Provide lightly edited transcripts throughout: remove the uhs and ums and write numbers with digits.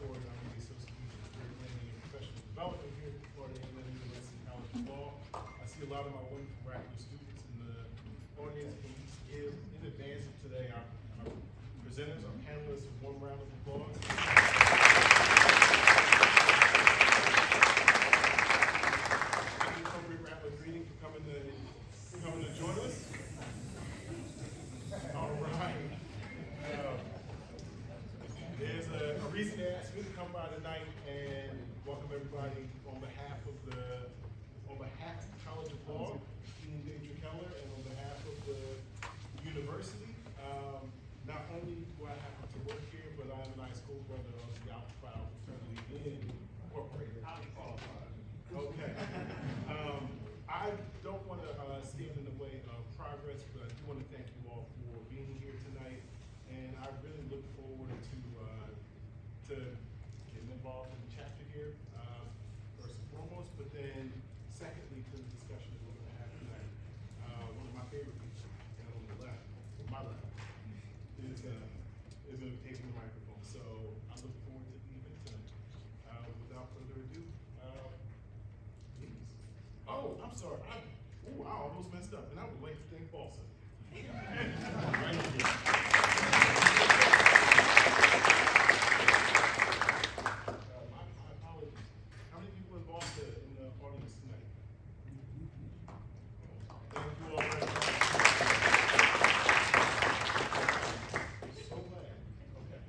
Ford. I'm the Associate Dean for Career Planning and Professional Development here at Florida A&M University College of Law. I see a lot of my wonderful graduate students in the audience. Can we give, in advance of today, our presenters, our panelists, a warm round of applause. Any appropriate round of greeting for coming to join us. All right. There's a reason they asked me to come by tonight and welcome everybody on behalf of the College of Law, Dean Deidre Keller, and on behalf of the university. Not only do I happen to work here, but I am a nice school brother of the Alpha Phi Alpha fraternity incorporated. Okay. I don't want to stand in the way of progress, but I do want to thank you all for being here tonight, and I really look forward to getting involved in the chapter here, first and foremost, but then secondly to the discussion that we're going to have tonight. One of my favorite people, and on the left, on my left, is going to take the microphone. So I look forward to the event tonight. Without further ado, please. Oh, I'm sorry. I almost messed up, and I would like to thank Balsa. Right here. My apologies. How many people in Balsa in the audience tonight? Thank you all very much. So glad. Okay.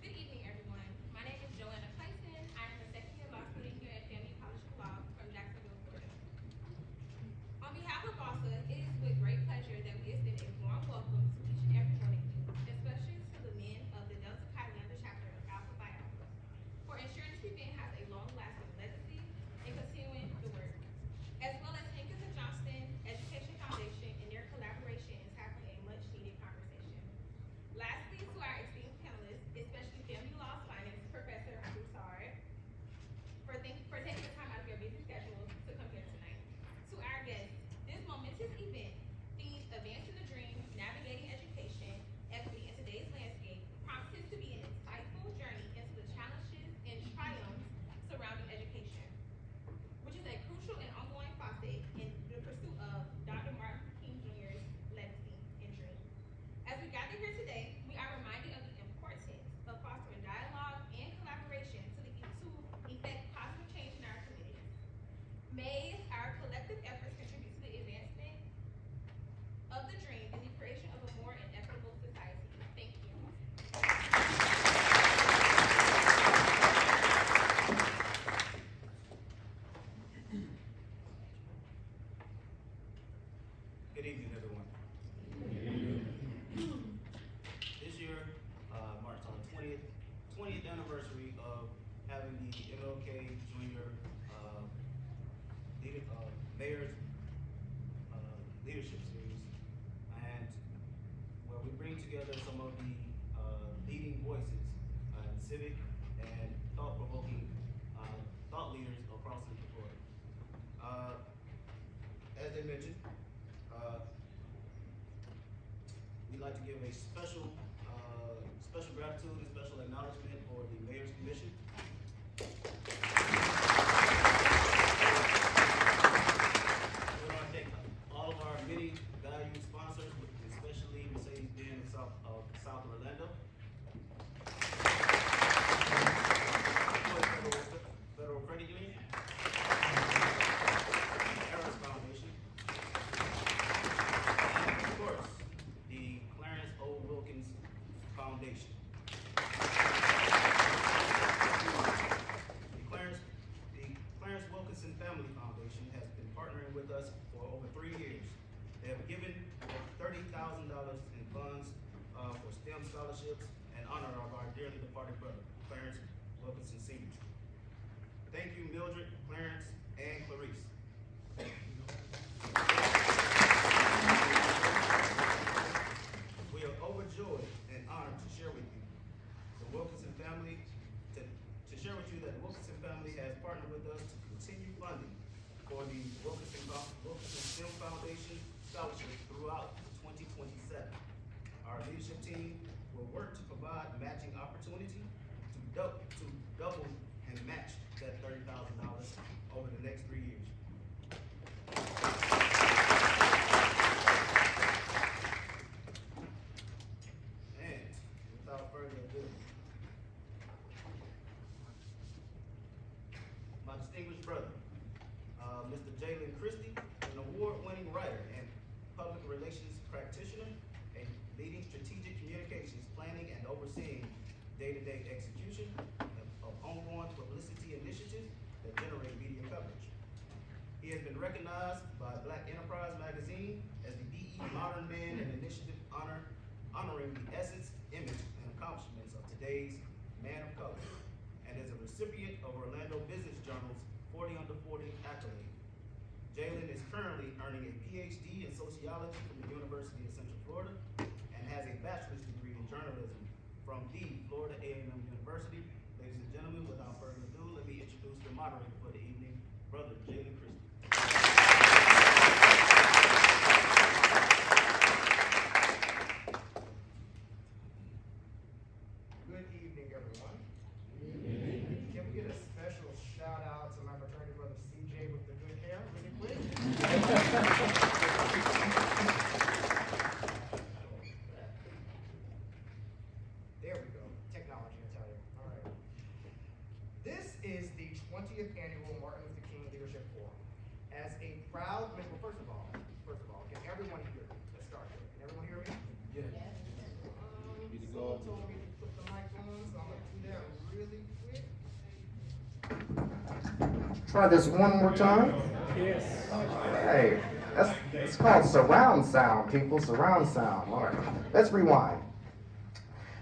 Good evening, everyone. My name is Joanna Clayton. I am a second-year law student here at FAMU College of Law from Jacksonville, Florida. On behalf of BASA, it is with great pleasure that we extend a warm welcome to each and every one of you, especially to the men of the Delta Chi Lambda chapter of Alpha Phi Alpha, for ensuring this event has a long-lasting legacy and continuing the work, as well as Hankins and Johnston Education Foundation and their collaboration in tackling a much-needed conversation. Lastly, to our esteemed panelists, especially FAMU Law's finest, Professor Broussard, for taking the time out of your busy schedules to come here tonight. To our guests, this momentous event, themed Advancing the Dream, Navigating Education, Equity in Today's Landscape, promises to be an insightful journey into the challenges and triumphs surrounding education, which is a crucial and ongoing facet in the pursuit of Dr. Martin Luther King Jr.'s legacy and dream. As we gather here today, we are reminded of the importance of fostering dialogue and collaboration to effect positive change in our communities. May our collective efforts contribute to the advancement of the dream and the creation of a more equitable society. Thank you. Good evening, everyone. This year marks our 20th anniversary of having the MLK Junior Mayor's Leadership Series, and where we bring together some of the leading voices, civic and thought-provoking thought leaders across the Florida. As they mentioned, we'd like to give a special gratitude and special acknowledgement for the Mayor's Commission. We want to thank all of our many valued sponsors, especially Mercedes-Benz of South Orlando, Federal Credit Union, Harris Foundation, and of course, the Clarence O. Wilkins Foundation. The Clarence Wilkinson Family Foundation has been partnering with us for over 3 years. They have given over $30,000 in funds for STEM scholarships and honor of our dearly departed brother, Clarence Wilkinson Sr. Thank you, Mildred, Clarence, and Clarice. We are overjoyed and honored to share with you the Wilkinson family, to share with you that the Wilkinson family has partnered with us to continue funding for the Wilkinson STEM Foundation scholarships throughout 2027. Our leadership team will work to provide matching opportunity to double and match that $30,000 over the next 3 years. And without further ado, my distinguished brother, Mr. Jalen Christie, an award-winning writer and public relations practitioner, a leading strategic communications, planning, and overseeing day-to-day execution of ongoing publicity initiatives that generate media coverage. He has been recognized by Black Enterprise magazine as the DE Modern Man and Initiative honoring the essence, image, and accomplishments of today's man of color, and is a recipient of Orlando Business Journal's 40 Under 40 accolade. Jalen is currently earning a PhD in sociology from the University of Central Florida and has a bachelor's degree in journalism from the Florida A&M University. Ladies and gentlemen, without further ado, let me introduce the moderator for the evening, Brother Jalen Christie. Good evening, everyone. Can we get a special shout out to my fraternity brother CJ with the good hair, really quick? There we go. Technology, I tell you. All right. This is the 20th annual Martin Luther King Leadership Forum. As a proud member, first of all, can everyone hear me? Let's start here. Can everyone hear me? Yes. Someone told me to put the mic on, so I'm gonna do that really quick. Try this one more time. Yes. Hey, it's called surround sound, people. Surround sound. All right, let's rewind.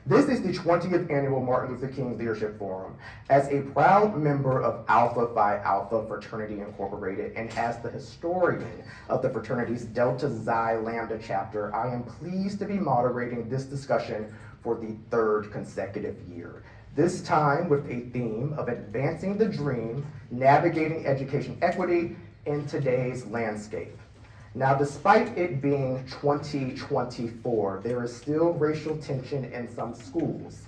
This is the 20th annual Martin Luther King Leadership Forum. As a proud member of Alpha Phi Alpha Fraternity Incorporated and as the historian of the fraternity's Delta Xi Lambda chapter, I am pleased to be moderating this discussion for the third consecutive year. This time with a theme of advancing the dream, navigating education equity in today's landscape. Now, despite it being 2024, there is still racial tension in some schools.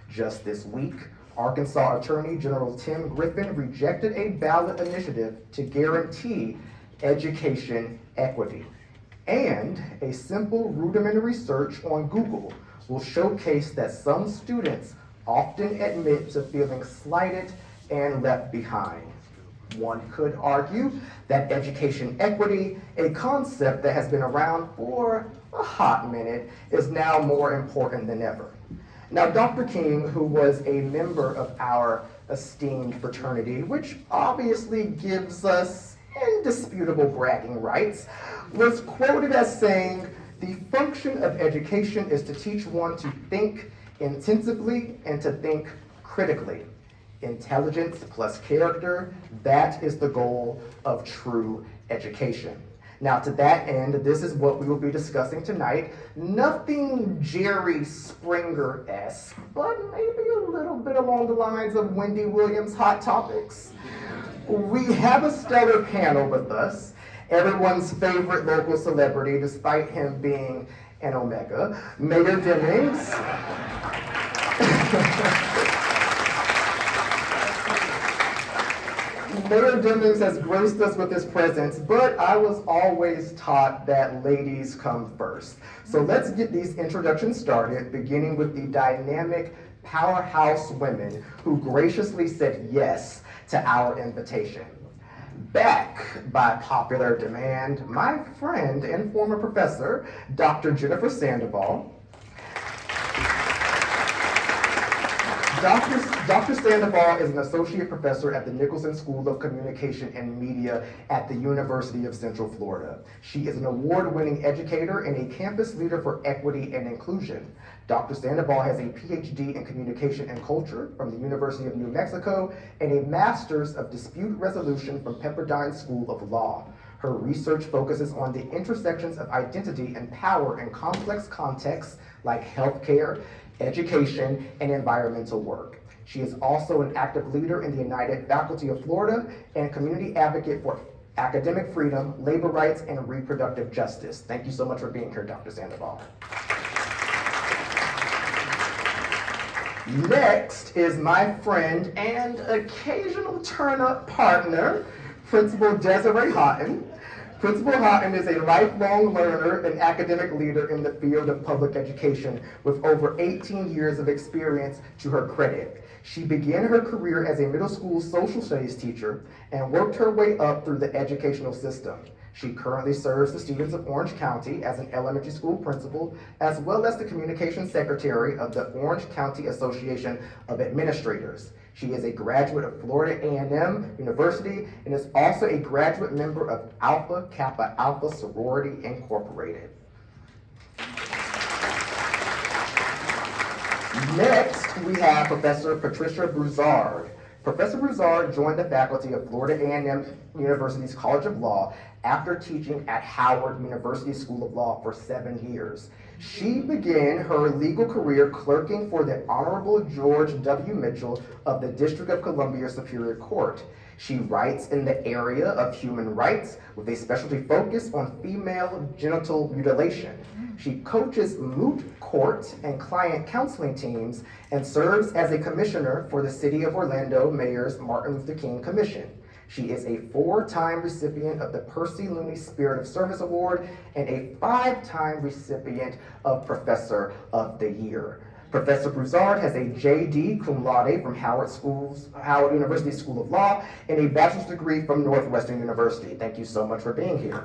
Just this week, Arkansas Attorney General Tim Griffin rejected a ballot initiative to guarantee education equity. And a simple rudimentary search on Google will showcase that some students often admit to feeling slighted and left behind. One could argue that education equity, a concept that has been around for a hot minute, is now more important than ever. Now, Dr. King, who was a member of our esteemed fraternity, which obviously gives us indisputable bragging rights, was quoted as saying, "The function of education is to teach one to think intensively and to think critically. Intelligence plus character, that is the goal of true education." Now, to that end, this is what we will be discussing tonight. Nothing Jerry Springer-esque, but maybe a little bit along the lines of Wendy Williams' Hot Topics. We have a stellar panel with us. Everyone's favorite local celebrity, despite him being an Omega, Mayor Demmings. Mayor Demmings has graced us with his presence, but I was always taught that ladies come first. So let's get these introductions started, beginning with the dynamic powerhouse women who graciously said yes to our invitation. Back by popular demand, my friend and former professor, Dr. Jennifer Sandoval. Dr. Sandoval is an associate professor at the Nicholson School of Communication and Media at the University of Central Florida. She is an award-winning educator and a campus leader for equity and inclusion. Dr. Sandoval has a PhD in communication and culture from the University of New Mexico and a master's of dispute resolution from Pepperdine School of Law. Her research focuses on the intersections of identity and power in complex contexts like healthcare, education, and environmental work. She is also an active leader in the United Faculty of Florida and community advocate for academic freedom, labor rights, and reproductive justice. Thank you so much for being here, Dr. Sandoval. Next is my friend and occasional turn-up partner, Principal Desiree Houghton. Principal Houghton is a lifelong learner and academic leader in the field of public education with over 18 years of experience to her credit. She began her career as a middle school social studies teacher and worked her way up through the educational system. She currently serves the students of Orange County as an elementary school principal, as well as the communications secretary of the Orange County Association of Administrators. She is a graduate of Florida A&M University and is also a graduate member of Alpha Kappa Alpha Sorority Incorporated. Next, we have Professor Patricia Broussard. Professor Broussard joined the faculty of Florida A&M University's College of Law after teaching at Howard University School of Law for 7 years. She began her legal career clerking for the Honorable George W. Mitchell of the District of Columbia Superior Court. She writes in the area of human rights with a specialty focus on female genital mutilation. She coaches moot court and client counseling teams and serves as a commissioner for the City of Orlando Mayor's Martin Luther King Commission. She is a 4-time recipient of the Percy Looney Spirit of Service Award and a 5-time recipient of Professor of the Year. Professor Broussard has a J.D. cum laude from Howard University School of Law and a bachelor's degree from Northwestern University. Thank you so much for being here.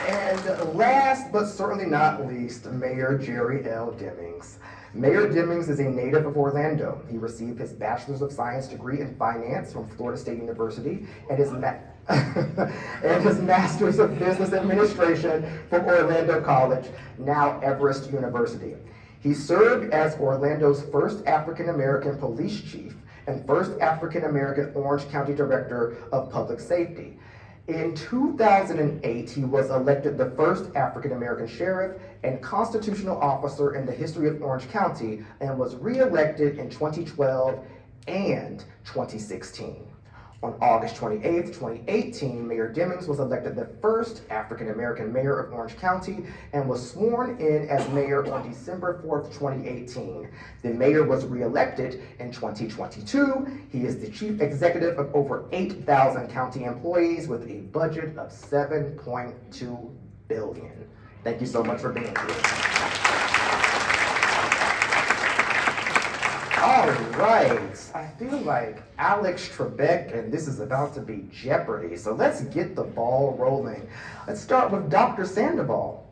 And last but certainly not least, Mayor Jerry L. Demmings. Mayor Demmings is a native of Orlando. He received his Bachelor's of Science degree in Finance from Florida State University and his Master's of Business Administration from Orlando College, now Everest University. He served as Orlando's first African-American police chief and first African-American Orange County Director of Public Safety. In 2008, he was elected the first African-American sheriff and constitutional officer in the history of Orange County and was re-elected in 2012 and 2016. On August 28, 2018, Mayor Demmings was elected the first African-American mayor of Orange County and was sworn in as mayor on December 4th, 2018. The mayor was re-elected in 2022. He is the chief executive of over 8,000 county employees with a budget of $7.2 billion. Thank you so much for being here. All right, I feel like Alex Trebek and this is about to be Jeopardy, so let's get the ball rolling. Let's start with Dr. Sandoval.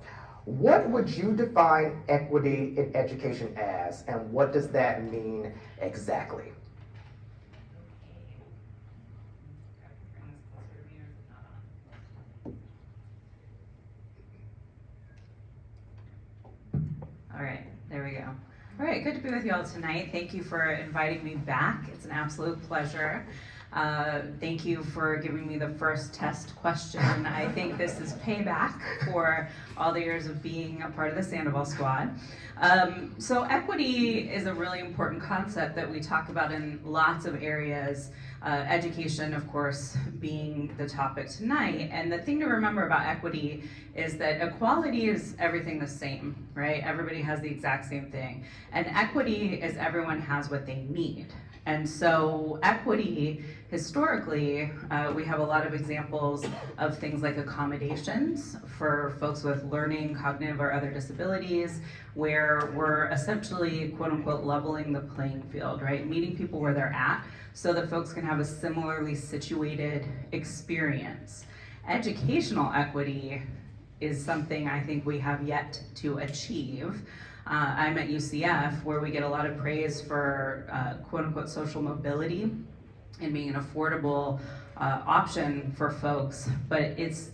What would you define equity in education as, and what does that mean exactly? All right, there we go. All right, good to be with you all tonight. Thank you for inviting me back. It's an absolute pleasure. Thank you for giving me the first test question. I think this is payback for all the years of being a part of the Sandoval squad. So equity is a really important concept that we talk about in lots of areas. Education, of course, being the topic tonight. And the thing to remember about equity is that equality is everything the same, right? Everybody has the exact same thing. And equity is everyone has what they need. And so equity, historically, we have a lot of examples of things like accommodations for folks with learning, cognitive, or other disabilities, where we're essentially, quote unquote, leveling the playing field, right? Meeting people where they're at so that folks can have a similarly situated experience. Educational equity is something I think we have yet to achieve. I'm at UCF, where we get a lot of praise for quote unquote social mobility and being an affordable option for folks, but it's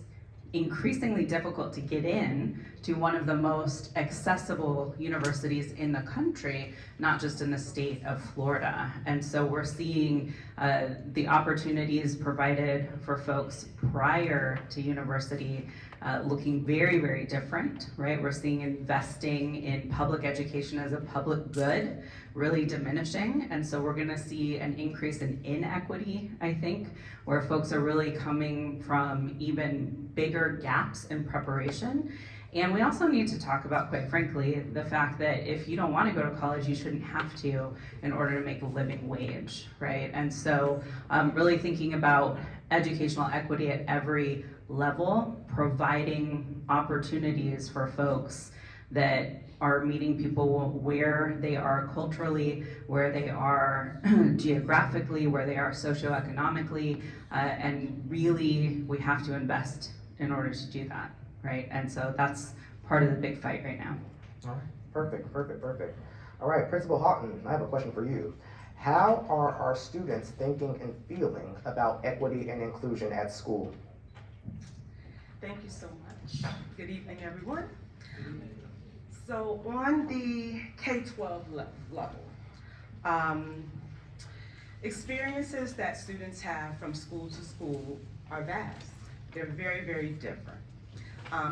increasingly difficult to get in to one of the most accessible universities in the country, not just in the state of Florida. And so we're seeing the opportunities provided for folks prior to university looking very, very different, right? We're seeing investing in public education as a public good really diminishing. And so we're gonna see an increase in inequity, I think, where folks are really coming from even bigger gaps in preparation And we also need to talk about, quite frankly, the fact that if you don't want to go to college, you shouldn't have to in order to make a living wage, right? And so really thinking about educational equity at every level, providing opportunities for folks that are meeting people where they are culturally, where they are geographically, where they are socioeconomically, and really we have to invest in order to do that, right? And so that's part of the big fight right now. All right, perfect. All right, Principal Houghton, I have a question for you. How are our students thinking and feeling about equity and inclusion at school? Thank you so much. Good evening, everyone. So on the K-12 level, experiences that students have from school to school are vast. They're very, very different.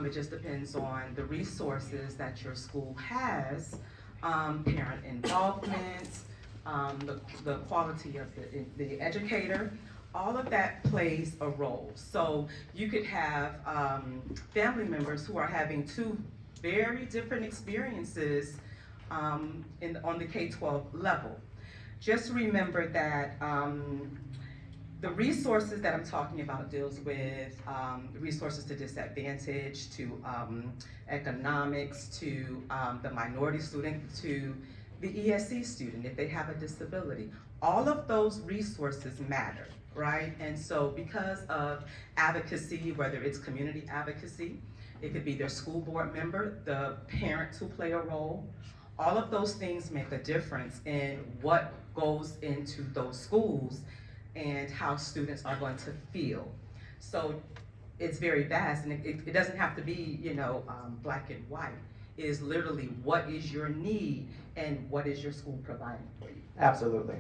It just depends on the resources that your school has, parent involvement, the quality of the educator. All of that plays a role. So you could have family members who are having two very different experiences on the K-12 level. Just remember that the resources that I'm talking about deals with resources to disadvantage, to economics, to the minority student, to the ESC student if they have a disability. All of those resources matter, right? And so because of advocacy, whether it's community advocacy, it could be their school board member, the parents who play a role, all of those things make a difference in what goes into those schools and how students are going to feel. So it's very vast, and it doesn't have to be, black and white. It is literally what is your need and what is your school providing for you. Absolutely.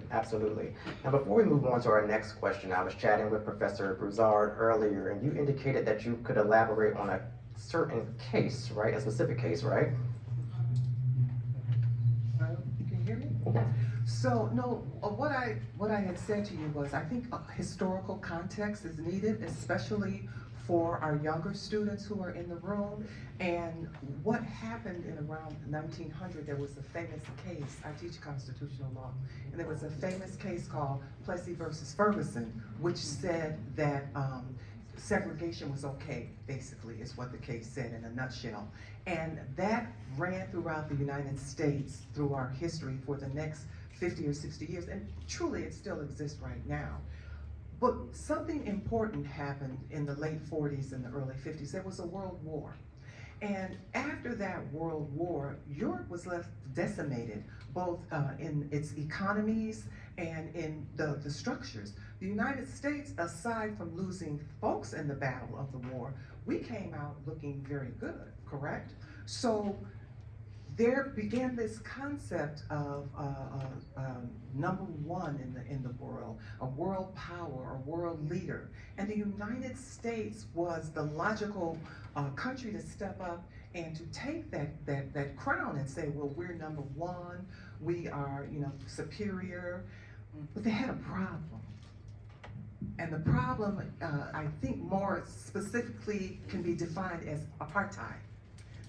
Now before we move on to our next question, I was chatting with Professor Broussard earlier, and you indicated that you could elaborate on a certain case, right? A specific case, right? Can you hear me? So no, what I had said to you was I think a historical context is needed, especially for our younger students who are in the room. And what happened in around 1900, there was a famous case. I teach constitutional law, and there was a famous case called Plessy versus Ferguson, which said that segregation was okay, basically, is what the case said in a nutshell. And that ran throughout the United States through our history for the next 50 or 60 years, and truly it still exists right now. But something important happened in the late 40s and the early 50s. There was a world war. And after that world war, Europe was left decimated, both in its economies and in the structures. The United States, aside from losing folks in the battle of the war, we came out looking very good, correct? So there began this concept of number one in the world, a world power, a world leader. And the United States was the logical country to step up and to take that crown and say, well, we're number one, we are, superior. But they had a problem. And the problem, I think more specifically can be defined as apartheid.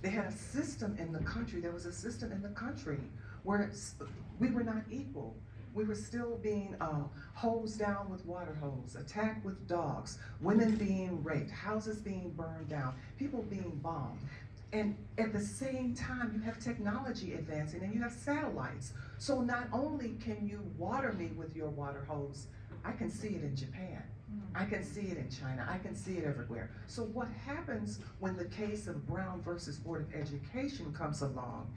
They had a system in the country, there was a system in the country where we were not equal. We were still being hosed down with water hose, attacked with dogs, women being raped, houses being burned down, people being bombed. And at the same time, you have technology advancing and you have satellites. So not only can you water me with your water hose, I can see it in Japan. I can see it in China. I can see it everywhere. So what happens when the case of Brown versus Board of Education comes along,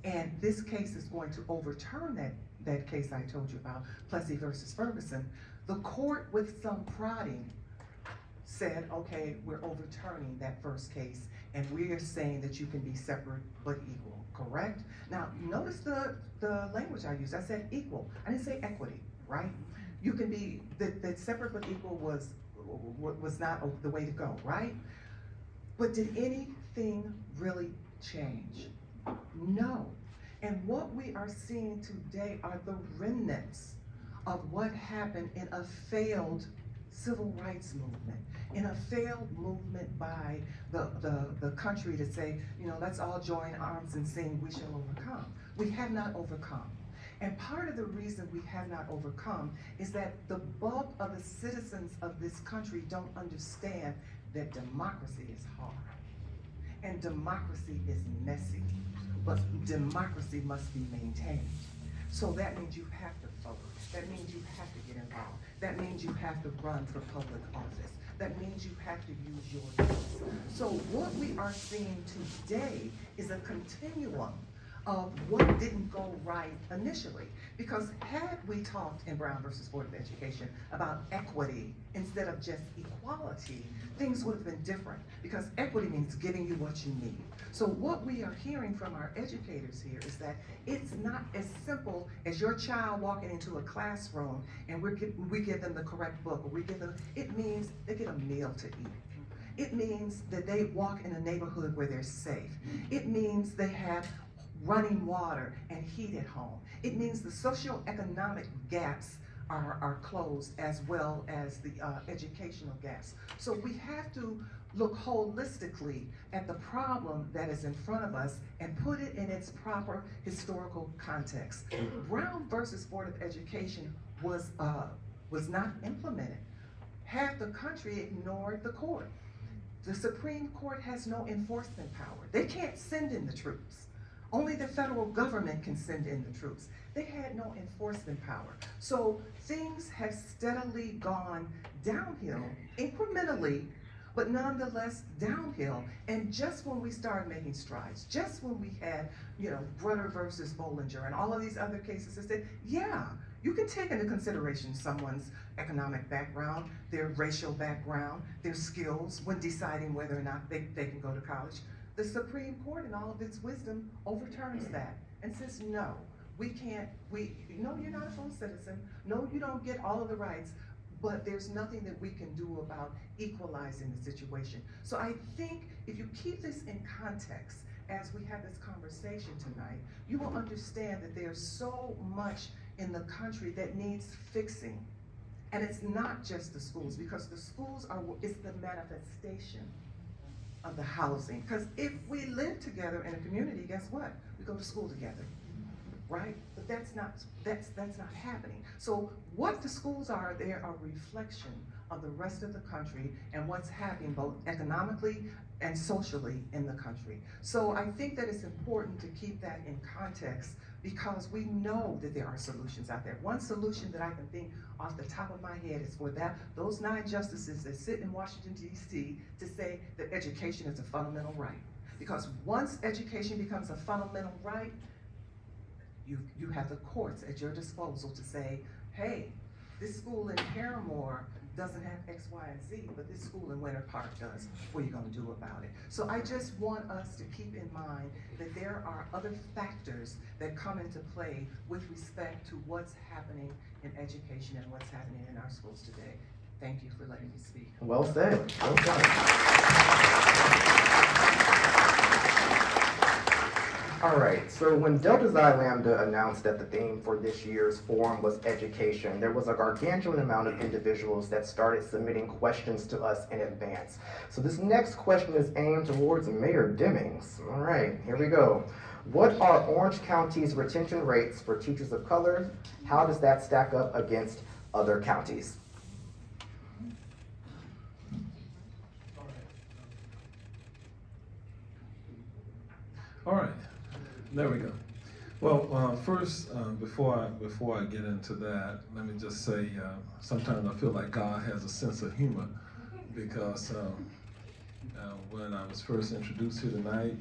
and this case is going to overturn that case I told you about, Plessy versus Ferguson, the court with some prodding said, okay, we're overturning that first case, and we are saying that you can be separate but equal, correct? Now, notice the language I used. I said equal. I didn't say equity, right? You can be, that separate but equal was not the way to go, right? But did anything really change? No. And what we are seeing today are the remnants of what happened in a failed civil rights movement, in a failed movement by the country to say, you know, let's all join arms and sing, we shall overcome. We have not overcome. And part of the reason we have not overcome is that the bulk of the citizens of this country don't understand that democracy is hard. And democracy is messy, but democracy must be maintained. So that means you have to vote. That means you have to get involved. That means you have to run for public office. That means you have to use your voice. So what we are seeing today is a continuum of what didn't go right initially. Because had we talked in Brown versus Board of Education about equity instead of just equality, things would have been different. Because equity means giving you what you need. So what we are hearing from our educators here is that it's not as simple as your child walking into a classroom and we give them the correct book, or we give them, it means they get a meal to eat. It means that they walk in a neighborhood where they're safe. It means they have running water and heat at home. It means the socioeconomic gaps are closed, as well as the educational gaps. So we have to look holistically at the problem that is in front of us and put it in its proper historical context. Brown versus Board of Education was not implemented. Half the country ignored the court. The Supreme Court has no enforcement power. They can't send in the troops. Only the federal government can send in the troops. They had no enforcement power. So things have steadily gone downhill, incrementally, but nonetheless downhill. And just when we started making strides, just when we had, you know, Grutter versus Bollinger and all of these other cases that said, yeah, you can take into consideration someone's economic background, their racial background, their skills when deciding whether or not they can go to college. The Supreme Court, in all of its wisdom, overturns that and says, no, we can't, no, you're not a full citizen. No, you don't get all of the rights, but there's nothing that we can do about equalizing the situation. So I think if you keep this in context, as we have this conversation tonight, you will understand that there's so much in the country that needs fixing. And it's not just the schools, because the schools is the manifestation of the housing. Because if we live together in a community, guess what? We go to school together, right? But that's not happening. So what the schools are, they are a reflection of the rest of the country and what's happening both economically and socially in the country. So I think that it's important to keep that in context, because we know that there are solutions out there. One solution that I can think off the top of my head is for those 9 justices that sit in Washington, D.C. to say that education is a fundamental right. Because once education becomes a fundamental right, you have the courts at your disposal to say, hey, this school in Paramore doesn't have X, Y, and Z, but this school in Winter Park does. What are you gonna do about it? So I just want us to keep in mind that there are other factors that come into play with respect to what's happening in education and what's happening in our schools today. Thank you for letting me speak. Well said. Well done. All right, so when Delta Xi Lambda announced that the theme for this year's forum was education, there was a gargantuan amount of individuals that started submitting questions to us in advance. So this next question is aimed towards Mayor Demmings. All right, here we go. What are Orange County's retention rates for teachers of color? How does that stack up against other counties? All right. There we go. Well, first, before I get into that, let me just say, sometimes I feel like God has a sense of humor, because when I was first introduced here tonight,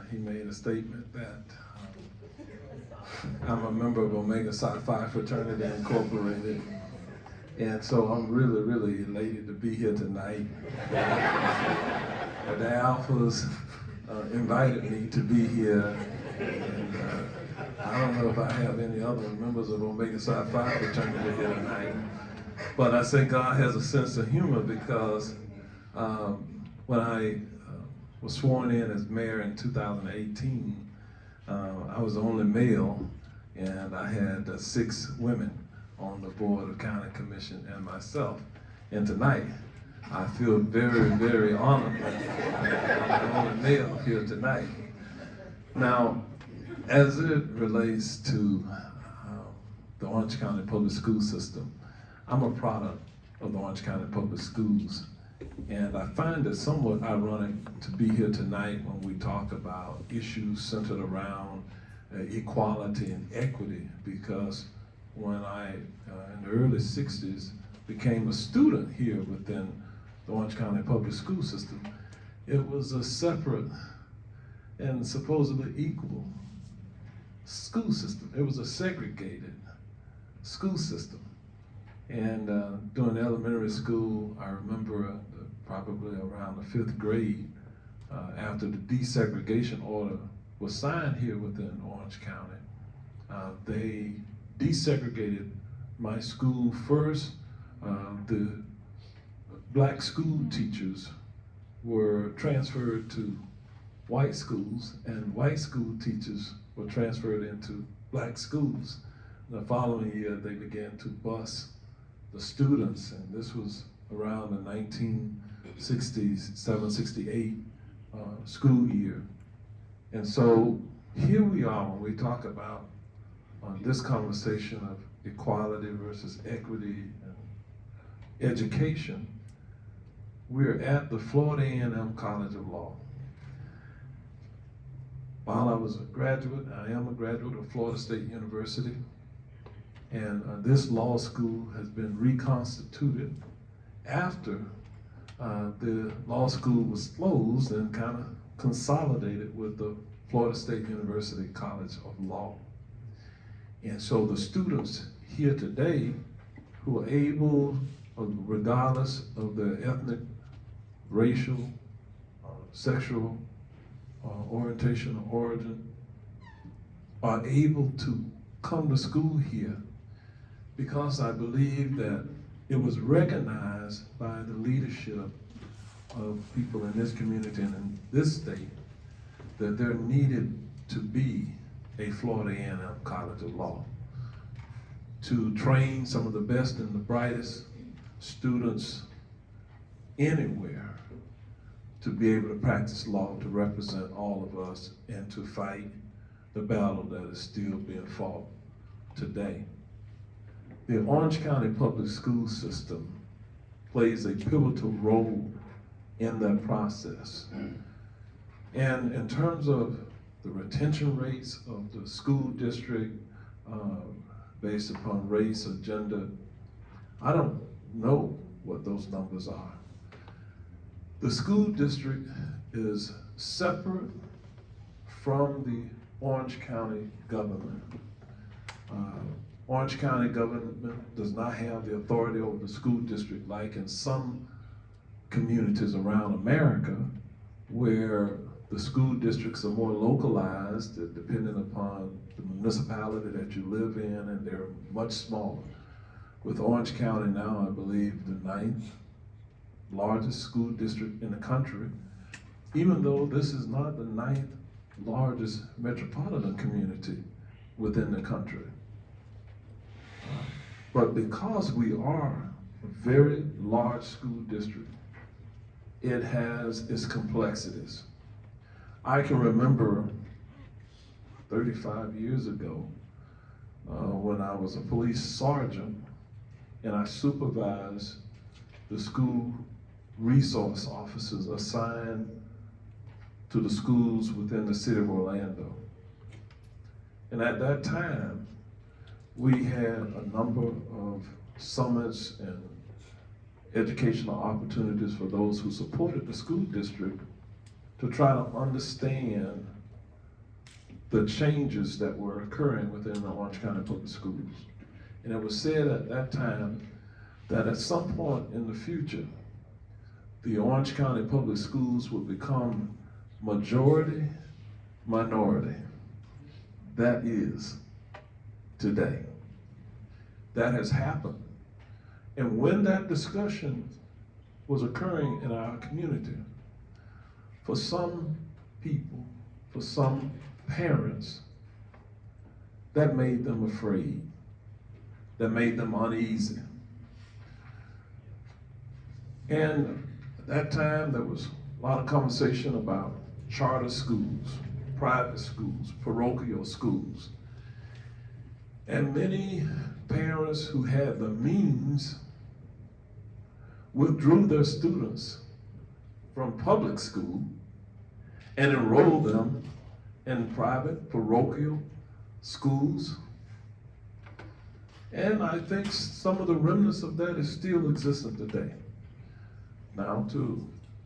he made a statement that I'm a member of Omega Psi Phi Fraternity Incorporated, and so I'm really, really elated to be here tonight. The Alphas invited me to be here. And, I don't know if I have any other members of Omega Psi Phi fraternity here tonight, but I say God has a sense of humor, because when I was sworn in as mayor in 2018, I was the only male, and I had 6 women on the board of county commission and myself. And tonight, I feel very, very honored that I'm the only male here tonight. Now, as it relates to the Orange County Public School System, I'm a product of the Orange County Public Schools. And I find it somewhat ironic to be here tonight when we talk about issues centered around equality and equity, because when I, in the early 60s, became a student here within the Orange County Public School System, it was a separate and supposedly equal school system. It was a segregated school system. And during elementary school, I remember probably around the 5th grade, after the desegregation order was signed here within Orange County, they desegregated my school first. The black school teachers were transferred to white schools, and white school teachers were transferred into black schools. The following year, they began to bus the students, and this was around the 1967, 68 school year. And so here we are when we talk about this conversation of equality versus equity and education. We're at the Florida A&M College of Law. While I was a graduate, I am a graduate of Florida State University, and this law school has been reconstituted after the law school was closed and kind of consolidated with the Florida State University College of Law. And so the students here today who are able, regardless of their ethnic, racial, sexual orientation or origin, are able to come to school here because I believe that it was recognized by the leadership of people in this community and in this state that there needed to be a Florida A&M College of Law to train some of the best and the brightest students anywhere to be able to practice law, to represent all of us, and to fight the battle that is still being fought today. The Orange County Public School System plays a pivotal role in that process. And in terms of the retention rates of the school district based upon race or gender, I don't know what those numbers are. The school district is separate from the Orange County government. Orange County government does not have the authority over the school district like in some communities around America where the school districts are more localized depending upon the municipality that you live in, and they're much smaller. With Orange County now, I believe, the 9th largest school district in the country, even though this is not the 9th largest metropolitan community within the country. But because we are a very large school district, it has its complexities. I can remember 35 years ago when I was a police sergeant and I supervised the school resource officers assigned to the schools within the city of Orlando. And at that time, we had a number of summits and educational opportunities for those who supported the school district to try to understand the changes that were occurring within the Orange County Public Schools. And it was said at that time that at some point in the future, the Orange County Public Schools would become majority minority. That is today. That has happened. And when that discussion was occurring in our community, for some people, for some parents, that made them afraid. That made them uneasy. And at that time, there was a lot of conversation about charter schools, private schools, parochial schools. And many parents who had the means withdrew their students from public school and enrolled them in private parochial schools. And I think some of the remnants of that is still existent today. Now to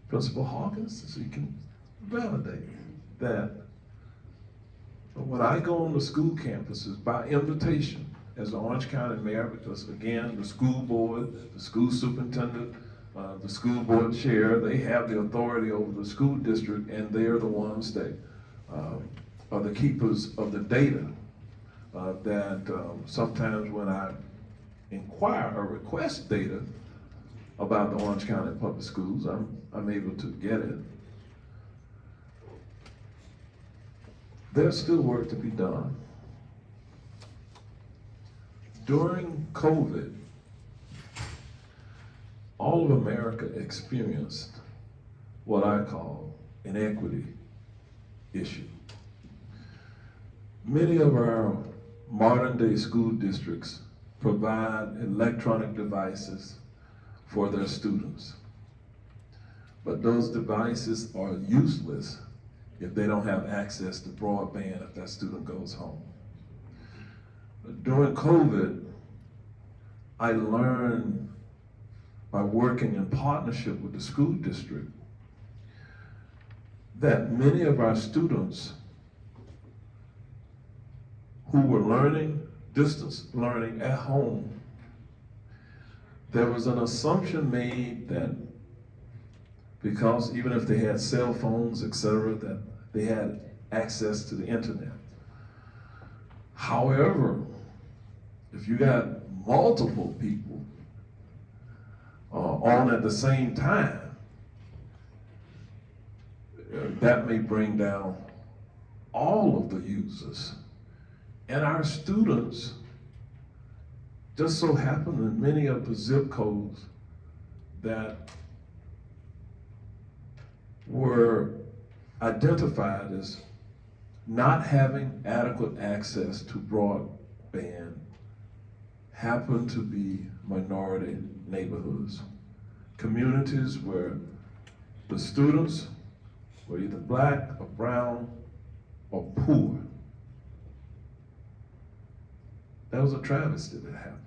Principal Hankins, so you can validate that when I go on the school campuses by invitation as the Orange County Mayor, because again, the school board, the school superintendent, the school board chair, they have the authority over the school district, and they're the ones that are the keepers of the data that sometimes when I inquire or request data about the Orange County Public Schools, I'm able to get it. There's still work to be done. During COVID, all of America experienced what I call an equity issue. Many of our modern day school districts provide electronic devices for their students. But those devices are useless if they don't have access to broadband if that student goes home. During COVID, I learned by working in partnership with the school district that many of our students who were learning distance learning at home, there was an assumption made that because even if they had cell phones, etc., that they had access to the internet. However, if you got multiple people on at the same time, that may bring down all of the users. And our students just so happen in many of the zip codes that were identified as not having adequate access to broadband happen to be minority neighborhoods, communities where the students were either black or brown or poor. That was a travesty that happened.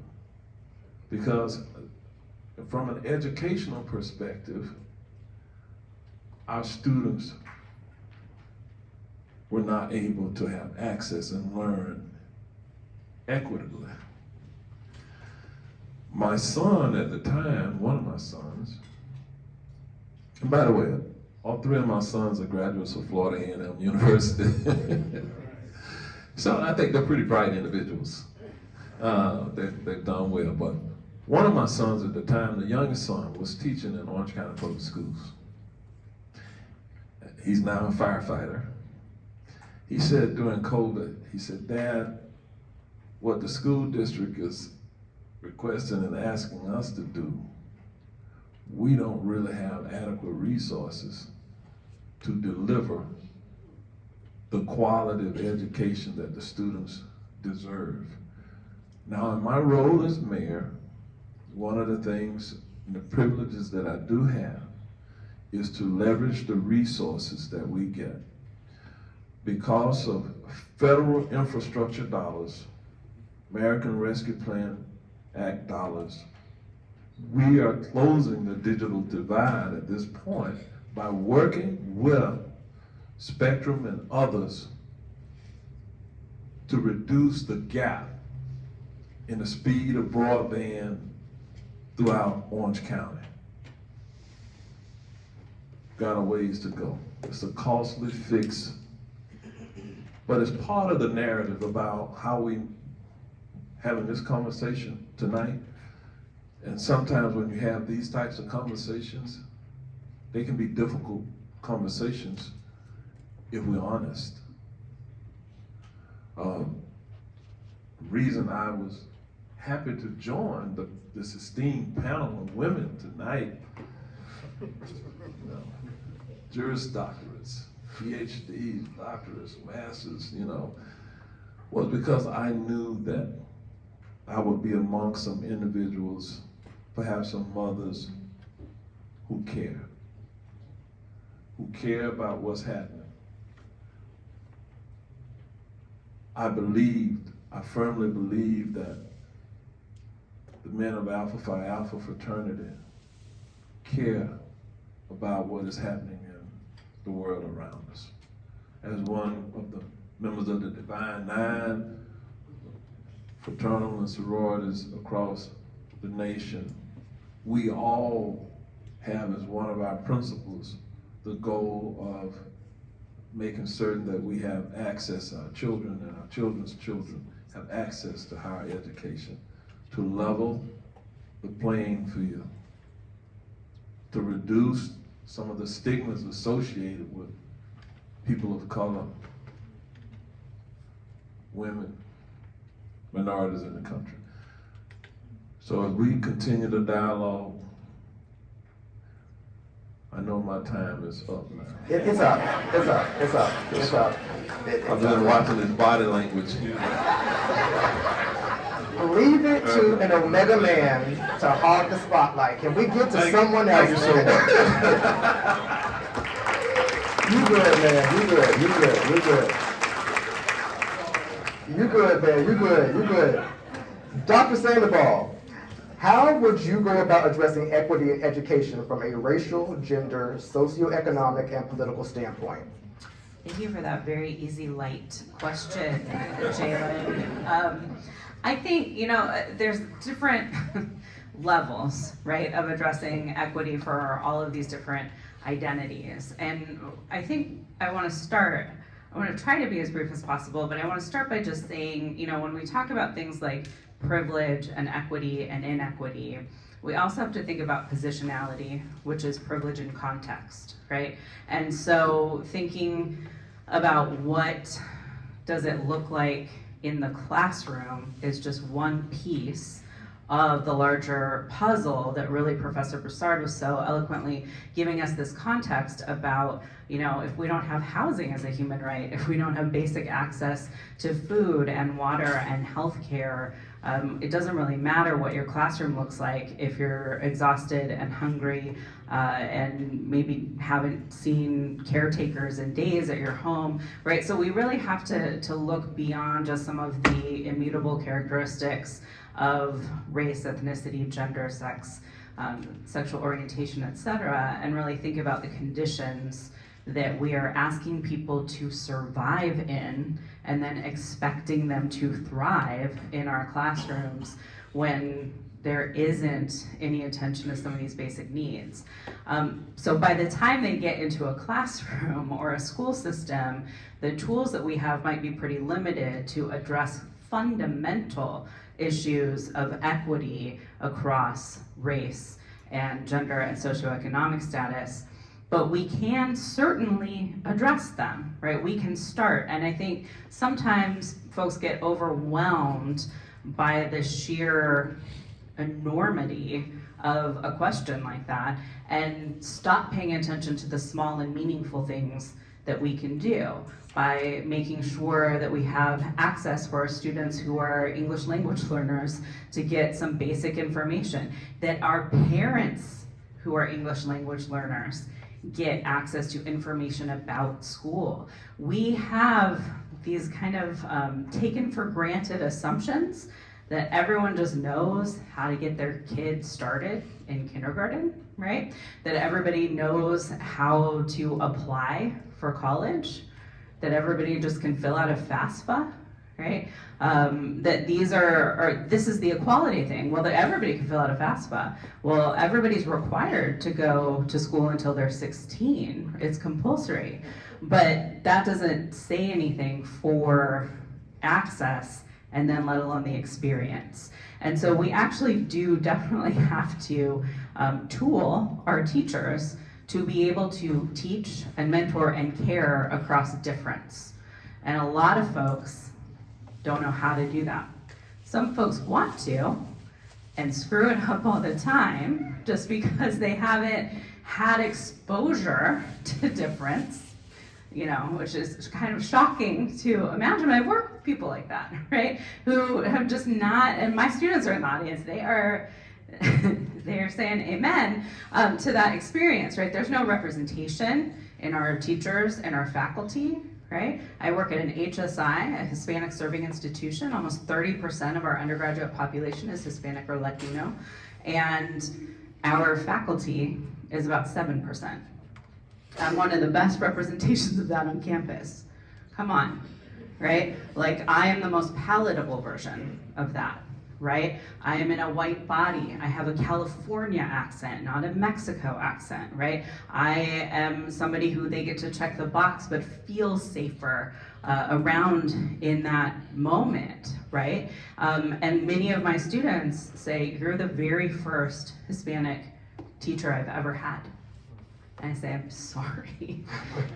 Because from an educational perspective, our students were not able to have access and learn equitably. My son at the time, one of my sons, and by the way, all three of my sons are graduates of Florida A&M University. So I think they're pretty bright individuals. They've done well, but one of my sons at the time, the youngest son, was teaching in Orange County Public Schools. He's now a firefighter. He said during COVID, he said, "Dad, what the school district is requesting and asking us to do, we don't really have adequate resources to deliver the quality of education that the students deserve." Now, in my role as mayor, one of the things and the privileges that I do have is to leverage the resources that we get. Because of federal infrastructure dollars, American Rescue Plan Act dollars, we are closing the digital divide at this point by working with Spectrum and others to reduce the gap in the speed of broadband throughout Orange County. Got a ways to go. It's a costly fix, but it's part of the narrative about how we having this conversation tonight. And sometimes when you have these types of conversations, they can be difficult conversations if we're honest. Reason I was happy to join this esteemed panel of women tonight You know, Juris Doctorates, PhDs, doctorates, masters, you know, was because I knew that I would be among some individuals, perhaps some mothers, who care about what's happening. I firmly believed that the men of Alpha Phi Alpha fraternity care about what is happening in the world around us. As one of the members of the Divine Nine, fraternal and sororities across the nation, we all have as one of our principles the goal of making certain that we have access, our children and our children's children have access to higher education, to level the playing field, to reduce some of the stigmas associated with people of color, women, minorities in the country. So as we continue the dialogue, I know my time is up now. It's up. I've been watching his body language. Leave it to an Omega man to hog the spotlight. Can we get to someone else? Thank you so much. You good, man. You good. You good. Dr. Sandoval, how would you go about addressing equity in education from a racial, gender, socioeconomic, and political standpoint? Thank you for that very easy, light question, Jalen. I think, there's different levels, right, of addressing equity for all of these different identities. And I think I want to try to be as brief as possible, but I want to start by just saying, when we talk about things like privilege and equity and inequity, we also have to think about positionality, which is privilege in context, right? And so thinking about what does it look like in the classroom is just one piece of the larger puzzle that really Professor Broussard was so eloquently giving us this context about, if we don't have housing as a human right, if we don't have basic access to food and water and healthcare, it doesn't really matter what your classroom looks like if you're exhausted and hungry and maybe haven't seen caretakers in days at your home, right? So we really have to look beyond just some of the immutable characteristics of race, ethnicity, gender, sex, sexual orientation, etc., and really think about the conditions that we are asking people to survive in and then expecting them to thrive in our classrooms when there isn't any attention to some of these basic needs. So by the time they get into a classroom or a school system, the tools that we have might be pretty limited to address fundamental issues of equity across race and gender and socioeconomic status. But we can certainly address them, right? We can start, and I think sometimes folks get overwhelmed by the sheer enormity of a question like that and stop paying attention to the small and meaningful things that we can do by making sure that we have access for our students who are English language learners to get some basic information, that our parents who are English language learners get access to information about school. We have these kind of taken for granted assumptions that everyone just knows how to get their kids started in kindergarten, right? That everybody knows how to apply for college, that everybody just can fill out a FAFSA, right? That this is the equality thing. Well, that everybody can fill out a FAFSA. Well, everybody's required to go to school until they're 16. It's compulsory. But that doesn't say anything for access and then let alone the experience. And so we actually do definitely have to tool our teachers to be able to teach and mentor and care across difference. And a lot of folks don't know how to do that. Some folks want to, and screwing up all the time just because they haven't had exposure to difference, you know, which is kind of shocking to imagine. I've worked with people like that, right? Who have just not, and my students are in the audience, they are saying amen to that experience, right? There's no representation in our teachers and our faculty, right? I work at an HSI, a Hispanic serving institution. Almost 30% of our undergraduate population is Hispanic or Latino, and our faculty is about 7%. I'm one of the best representations of that on campus. Come on, right? Like, I am the most palatable version of that, right? I am in a white body. I have a California accent, not a Mexico accent, right? I am somebody who they get to check the box but feels safer around in that moment, right? And many of my students say, you're the very first Hispanic teacher I've ever had. And I say, I'm sorry,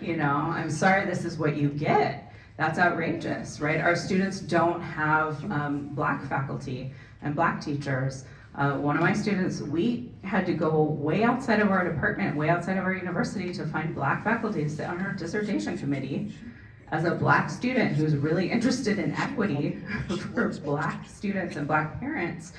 you know, I'm sorry this is what you get. That's outrageous, right? Our students don't have Black faculty and Black teachers. One of my students, we had to go way outside of our department, way outside of our university to find Black faculty to sit on our dissertation committee. As a Black student who's really interested in equity for Black students and Black parents,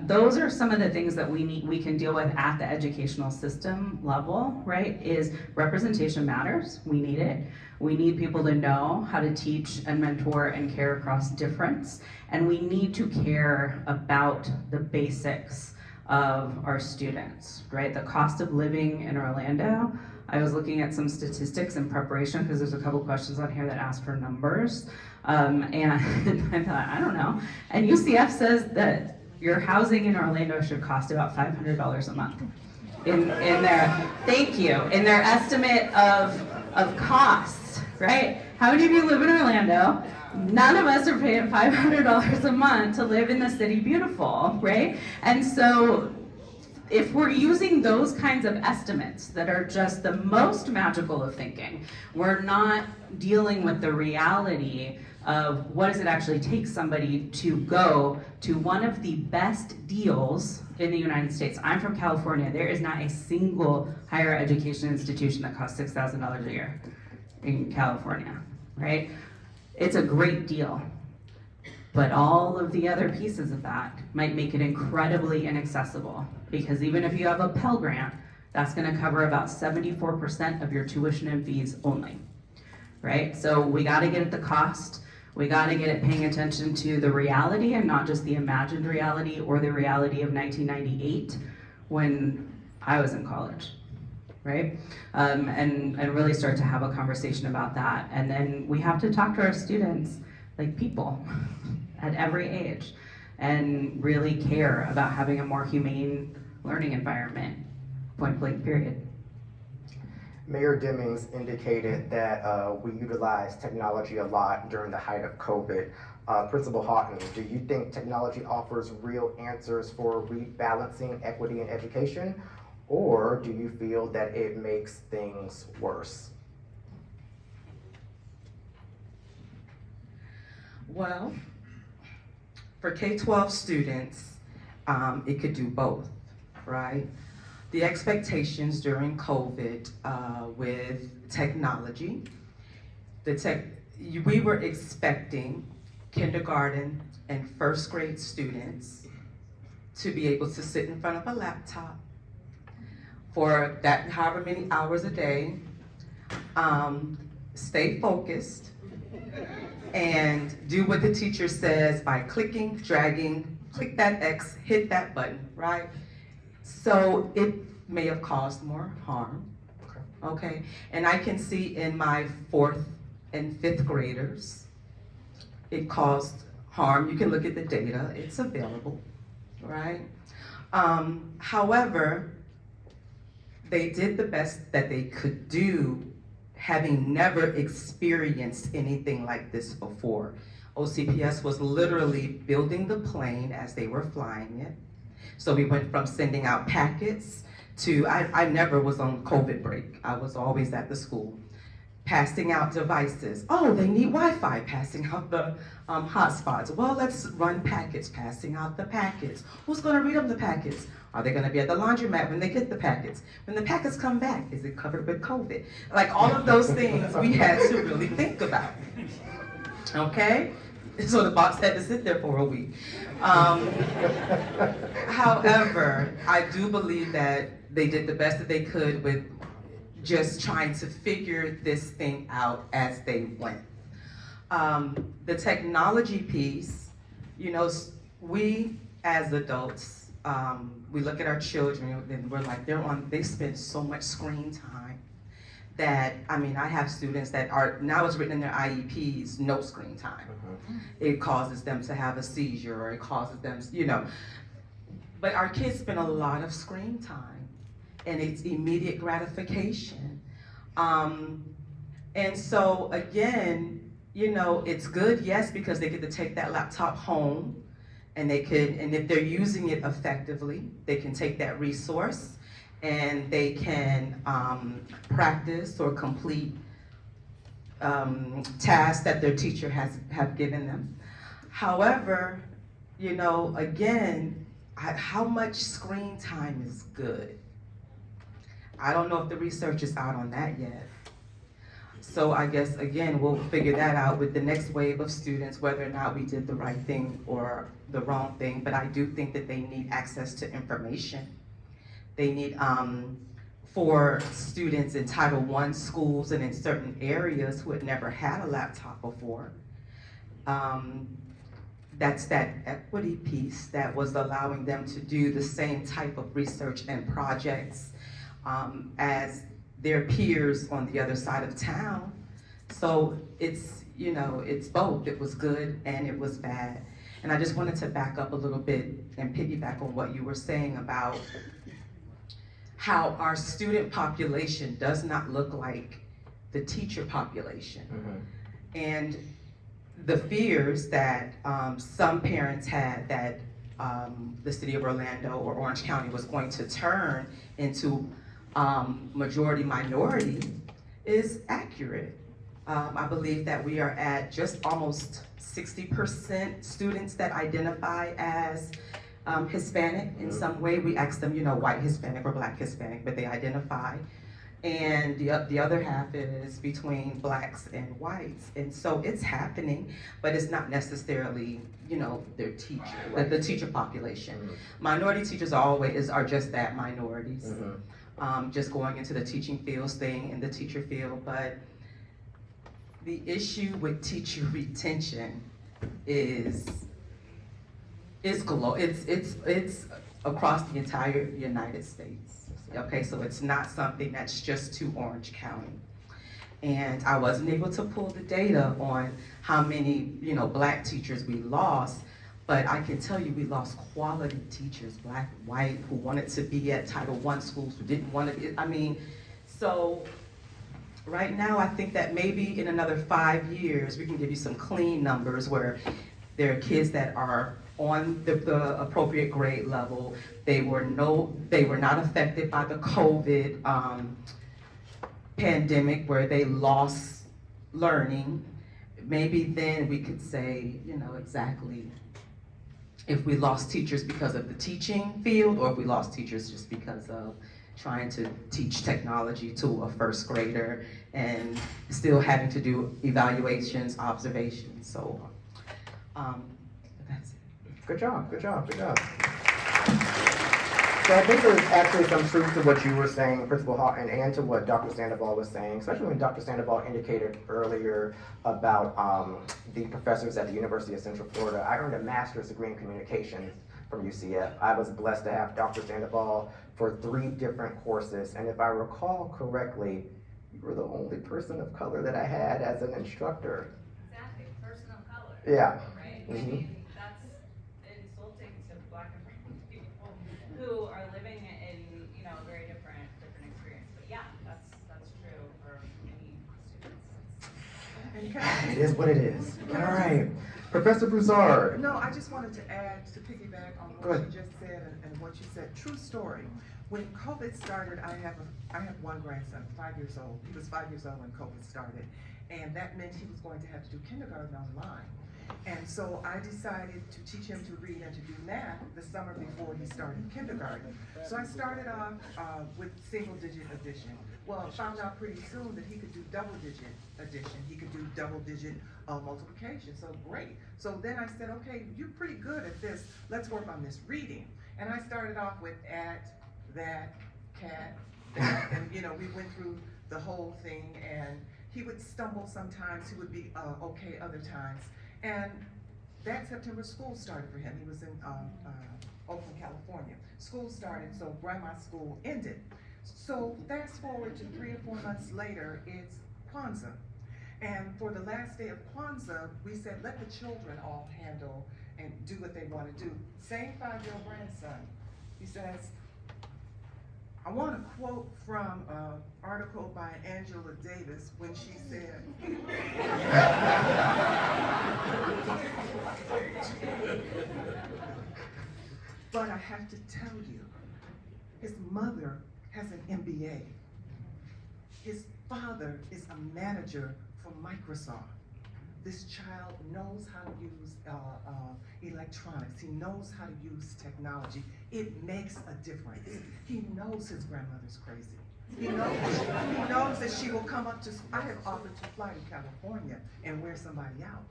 those are some of the things that we can deal with at the educational system level, right? Is representation matters, we need it. We need people to know how to teach and mentor and care across difference. And we need to care about the basics of our students, right? The cost of living in Orlando. I was looking at some statistics in preparation because there's a couple questions on here that ask for numbers. And I thought, I don't know. And UCF says that your housing in Orlando should cost about $500 a month. In their estimate of costs, right? How many of you live in Orlando? None of us are paying $500 a month to live in the city beautiful, right? And so if we're using those kinds of estimates that are just the most magical of thinking, we're not dealing with the reality of what does it actually take somebody to go to one of the best deals in the United States. I'm from California. There is not a single higher education institution that costs $6,000 a year in California, right? It's a great deal. But all of the other pieces of that might make it incredibly inaccessible, because even if you have a Pell Grant, that's gonna cover about 74% of your tuition and fees only, right? So we gotta get at the cost, we gotta get at paying attention to the reality and not just the imagined reality or the reality of 1998 when I was in college, right? And really start to have a conversation about that. And then we have to talk to our students like people at every age and really care about having a more humane learning environment, point blank period. Mayor Demmings indicated that we utilized technology a lot during the height of COVID. Principal Houghton, do you think technology offers real answers for rebalancing equity in education, or do you feel that it makes things worse? Well, for K-12 students, it could do both, right? The expectations during COVID with technology, we were expecting kindergarten and first grade students to be able to sit in front of a laptop for that however many hours a day, stay focused, and do what the teacher says by clicking, dragging, click that X, hit that button, right? So it may have caused more harm, okay? And I can see in my 4th and 5th graders, it caused harm. You can look at the data, it's available, right? However, they did the best that they could do, having never experienced anything like this before. OCPS was literally building the plane as they were flying it. So we went from sending out packets to, I never was on COVID break. I was always at the school. passing out devices. Oh, they need Wi-Fi, passing out the hotspots. Well, let's run packets, passing out the packets. Who's gonna read them the packets? Are they gonna be at the laundromat when they get the packets? When the packets come back, is it covered with COVID? Like all of those things we had to really think about, okay? So the box had to sit there for a week. However, I do believe that they did the best that they could with just trying to figure this thing out as they went. The technology piece, you know, we as adults, we look at our children and we're like, they spend so much screen time that, I mean, I have students that now it's written in their IEPs, no screen time. It causes them to have a seizure, or it causes them, you know. But our kids spend a lot of screen time, and it's immediate gratification. And so again, you know, it's good, yes, because they get to take that laptop home, and if they're using it effectively, they can take that resource and they can practice or complete tasks that their teacher have given them. However, you know, again, how much screen time is good? I don't know if the research is out on that yet. So I guess, again, we'll figure that out with the next wave of students, whether or not we did the right thing or the wrong thing. But I do think that they need access to information. They need, for students in Title I schools and in certain areas who had never had a laptop before, that's that equity piece that was allowing them to do the same type of research and projects as their peers on the other side of town. So it's, you know, it's both. It was good and it was bad. And I just wanted to back up a little bit and piggyback on what you were saying about how our student population does not look like the teacher population. And the fears that some parents had that the city of Orlando or Orange County was going to turn into majority minority is accurate. I believe that we are at just almost 60% students that identify as Hispanic in some way. We ask them, you know, white Hispanic or black Hispanic, but they identify. And the other half is between blacks and whites. And so it's happening, but it's not necessarily, you know, their teacher, the teacher population. Minority teachers are just that, minorities. Just going into the teaching field, staying in the teacher field. But the issue with teacher retention is global. It's across the entire United States. Okay, so it's not something that's just to Orange County. And I wasn't able to pull the data on how many, you know, black teachers we lost, but I can tell you we lost quality teachers, black, white, who wanted to be at Title I schools, who didn't want to be, I mean, so right now I think that maybe in another 5 years, we can give you some clean numbers where there are kids that are on the appropriate grade level. They were not affected by the COVID pandemic where they lost learning. Maybe then we could say, you know, exactly if we lost teachers because of the teaching field or if we lost teachers just because of trying to teach technology to a first grader and still having to do evaluations, observations, so that's it. Good job, good job, good job. So I think there's actually some truth to what you were saying, Principal Houghton, and to what Dr. Sandoval was saying, especially when Dr. Sandoval indicated earlier about the professors at the University of Central Florida. I earned a master's degree in communications from UCF. I was blessed to have Dr. Sandoval for 3 different courses, and if I recall correctly, you were the only person of color that I had as an instructor. Exactly, person of color. Yeah. Right? Mm-hmm. I mean, that's insulting to black and brown people who are living in, you know, a very different experience. But yeah, that's true for many students. It is what it is. All right. Professor Broussard. No, I just wanted to add, to piggyback on Go what ahead. you just said and what you said. True story. When COVID started, I have one grandson, 5 years old. He was 5 years old when COVID started. And that meant he was going to have to do kindergarten online. And so I decided to teach him to read and to do math the summer before he started kindergarten. So I started off with single-digit addition. Well, I found out pretty soon that he could do double-digit addition. He could do double-digit multiplication. So great. So then I said, okay, you're pretty good at this. Let's work on this reading. And I started off with at, that, cat, that, and we went through the whole thing. And he would stumble sometimes. He would be okay other times. And that September, school started for him. He was in Oakland, California. School started, so grandma's school ended. So fast forward to 3 or 4 months later, it's Kwanzaa. And for the last day of Kwanzaa, we said, let the children all handle and do what they want to do. Same 5-year-old grandson. He says, I want to quote from an article by Angela Davis when she said, but I have to tell you, his mother has an MBA. His father is a manager for Microsoft. This child knows how to use electronics. He knows how to use technology. It makes a difference. He knows his grandmother's crazy. He knows that she will come up to, I have offered to fly to California and wear somebody out.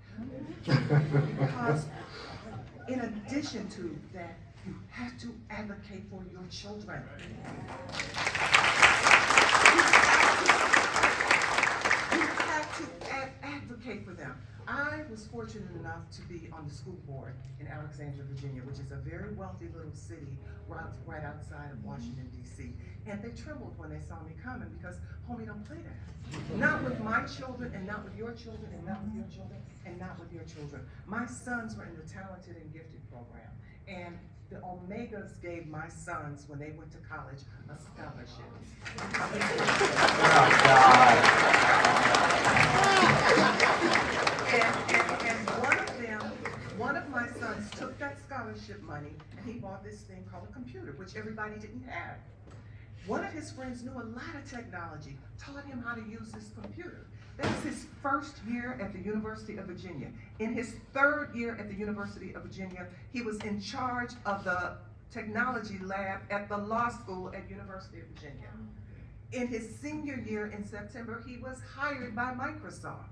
Because in addition to that, you have to advocate for your children. You have to advocate for them. I was fortunate enough to be on the school board in Alexandria, Virginia, which is a very wealthy little city right outside of Washington, D.C. And they trembled when they saw me coming because, homie, don't play that. Not with my children, and not with your children, and not with your children, and not with your children. My sons were in the Talented and Gifted program. And the Omegas gave my sons, when they went to college, a scholarship. Oh, And one of my sons took that scholarship money and he bought this thing called a computer, which everybody didn't have. One of his friends knew a lot of technology, taught him how to use this computer. That was his first year at the University of Virginia. In his 3rd year at the University of Virginia, he was in charge of the technology lab at the law school at University of Virginia. In his senior year in September, he was hired by Microsoft.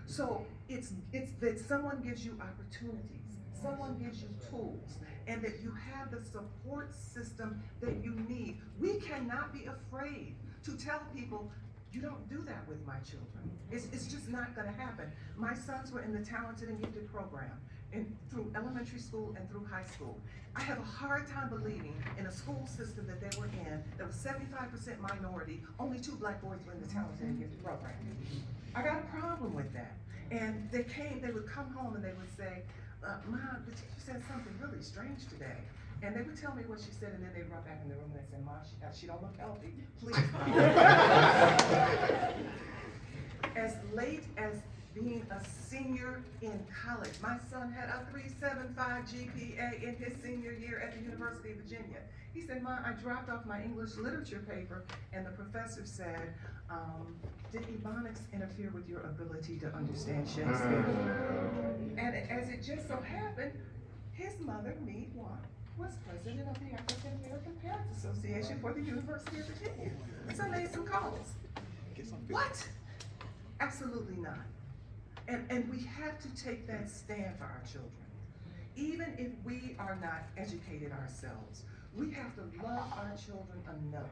So it's that someone gives you opportunities, someone gives you tools, and that you have the support system that you need. We cannot be afraid to tell people, you don't do that with my children. It's just not gonna happen. My sons were in the Talented and Gifted program, and through elementary school and through high school. I have a hard time believing in a school system that they were in that was 75% minority, only 2 black boys were in the Talented and Gifted program. I got a problem with that. And they would come home and they would say, Mom, the teacher said something really strange today. And they would tell me what she said, and then they'd run back in the room and they'd say, Mom, she don't look healthy, please. As late as being a senior in college, my son had a 3.75 GPA in his senior year at the University of Virginia. He said, Mom, I dropped off my English literature paper, and the professor said, did Ebonics interfere with your ability to understand Shakespeare? And as it just so happened, his mother, Meade Watt, was president of the African American Parents Association for the University of Virginia. So I made some calls. What? Absolutely not. And we have to take that stand for our children. Even if we are not educated ourselves, we have to love our children enough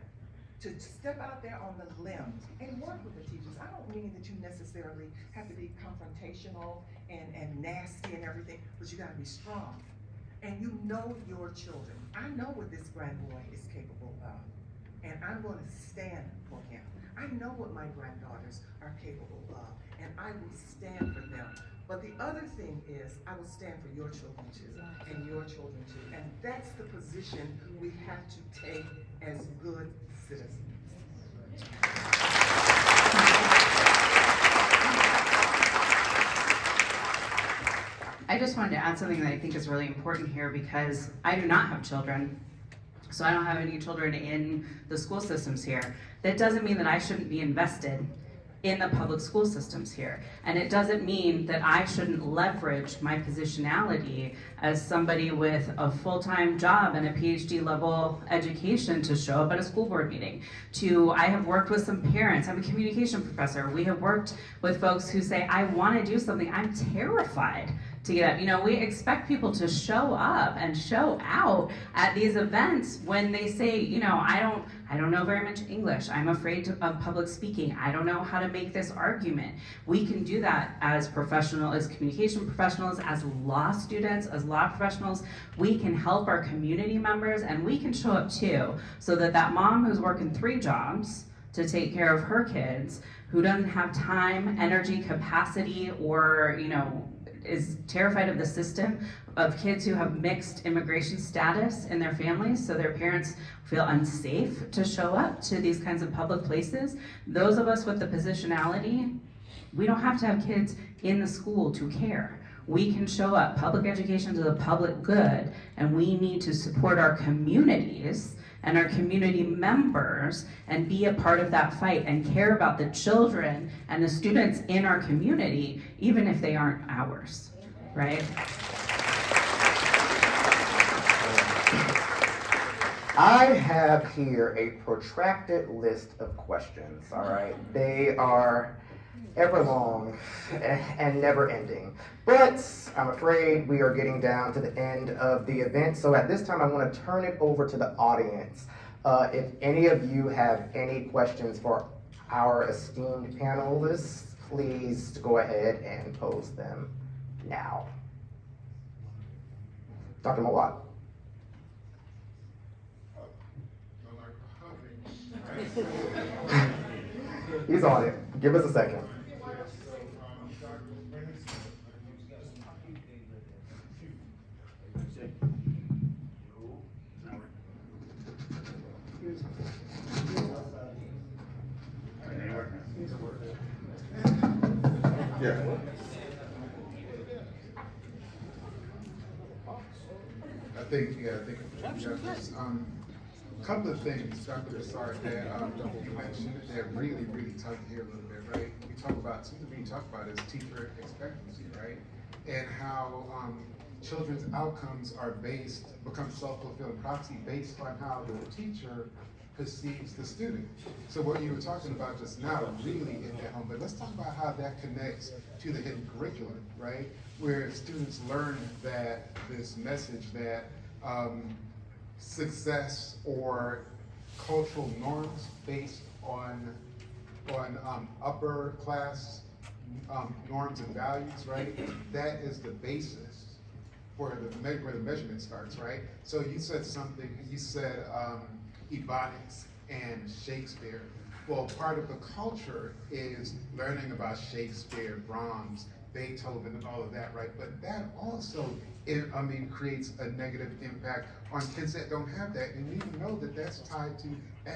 to step out there on the limb and work with the teachers. I don't mean that you necessarily have to be confrontational and nasty and everything, but you gotta be strong. And you know your children. I know what this grandboy is capable of, and I'm gonna stand for him. I know what my granddaughters are capable of, and I will stand for them. But the other thing is, I will stand for your children too, and your children too. And that's the position we have to take as good citizens. I just wanted to add something that I think is really important here because I do not have children. So I don't have any children in the school systems here. That doesn't mean that I shouldn't be invested in the public school systems here. And it doesn't mean that I shouldn't leverage my positionality as somebody with a full-time job and a PhD level education to show up at a school board meeting. I have worked with some parents, I'm a communication professor. We have worked with folks who say, I wanna do something, I'm terrified to get up. We expect people to show up and show out at these events when they say, I don't know very much English. I'm afraid of public speaking. I don't know how to make this argument. We can do that as communication professionals, as law students, as law professionals. We can help our community members, and we can show up too, so that mom who's working 3 jobs to take care of her kids, who doesn't have time, energy, capacity, or is terrified of the system, of kids who have mixed immigration status in their families, so their parents feel unsafe to show up to these kinds of public places. Those of us with the positionality, we don't have to have kids in the school to care. We can show up. Public education is the public good, and we need to support our communities and our community members and be a part of that fight and care about the children and the students in our community, even if they aren't ours, right? I have here a protracted list of questions, all right? They are ever long and never ending. But I'm afraid we are getting down to the end of the event. So at this time, I want to turn it over to the audience. If any of you have any questions for our esteemed panelists, please go ahead and pose them now. Dr. Mawad. He's on it. Give us a second. Yeah. I think a couple of things, Dr. Broussard, that you mentioned that really tug here a little bit, right? Something we talk about is teacher expectancy, right? And how children's outcomes become self-fulfilling prophecy based on how the teacher perceives the student. So what you were talking about just now really hit that home, but let's talk about how that connects to the hidden curriculum, right? Where students learn that this message that success or cultural norms based on upper class norms and values, right? That is the basis where the measurement starts, right? So you said Ebonics and Shakespeare. Well, part of the culture is learning about Shakespeare, Brahms, Beethoven, and all of that, right? But that also, creates a negative impact on kids that don't have that. And you know that that's tied to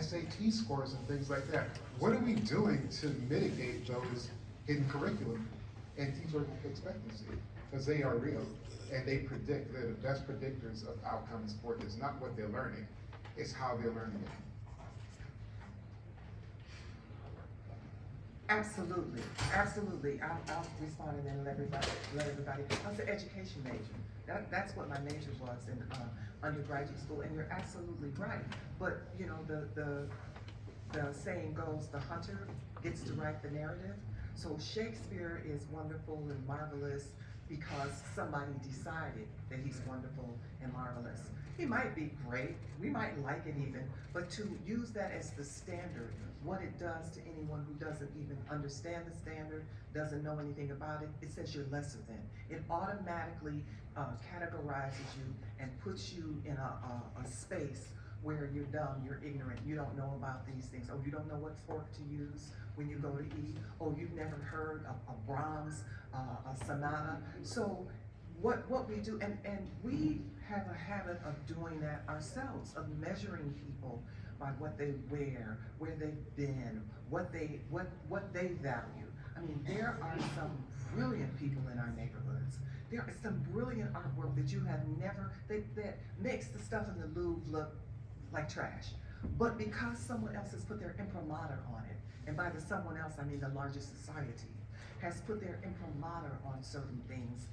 SAT scores and things like that. What are we doing to mitigate those hidden curriculum and teacher expectancy? Because they are real, and they're the best predictors of outcomes for kids, not what they're learning. It's how they're learning it. Absolutely. I'll respond and then let everybody. I was an education major. That's what my major was in undergraduate school, and you're absolutely right. But the saying goes, the hunter gets to write the narrative. So Shakespeare is wonderful and marvelous because somebody decided that he's wonderful and marvelous. He might be great, we might like it even, but to use that as the standard, what it does to anyone who doesn't even understand the standard, doesn't know anything about it, it says you're lesser than. It automatically categorizes you and puts you in a space where you're dumb, you're ignorant, you don't know about these things. Oh, you don't know what fork to use when you go to eat. Oh, you've never heard of Brahms, a sonata. So what we do, and we have a habit of doing that ourselves, of measuring people by what they wear, where they've been, what they value. I mean, there are some brilliant people in our neighborhoods. There is some brilliant artwork that you have never, that makes the stuff in the Louvre look like trash. But because someone else has put their imprimatur on it, and by the someone else, I mean the larger society, has put their imprimatur on certain things,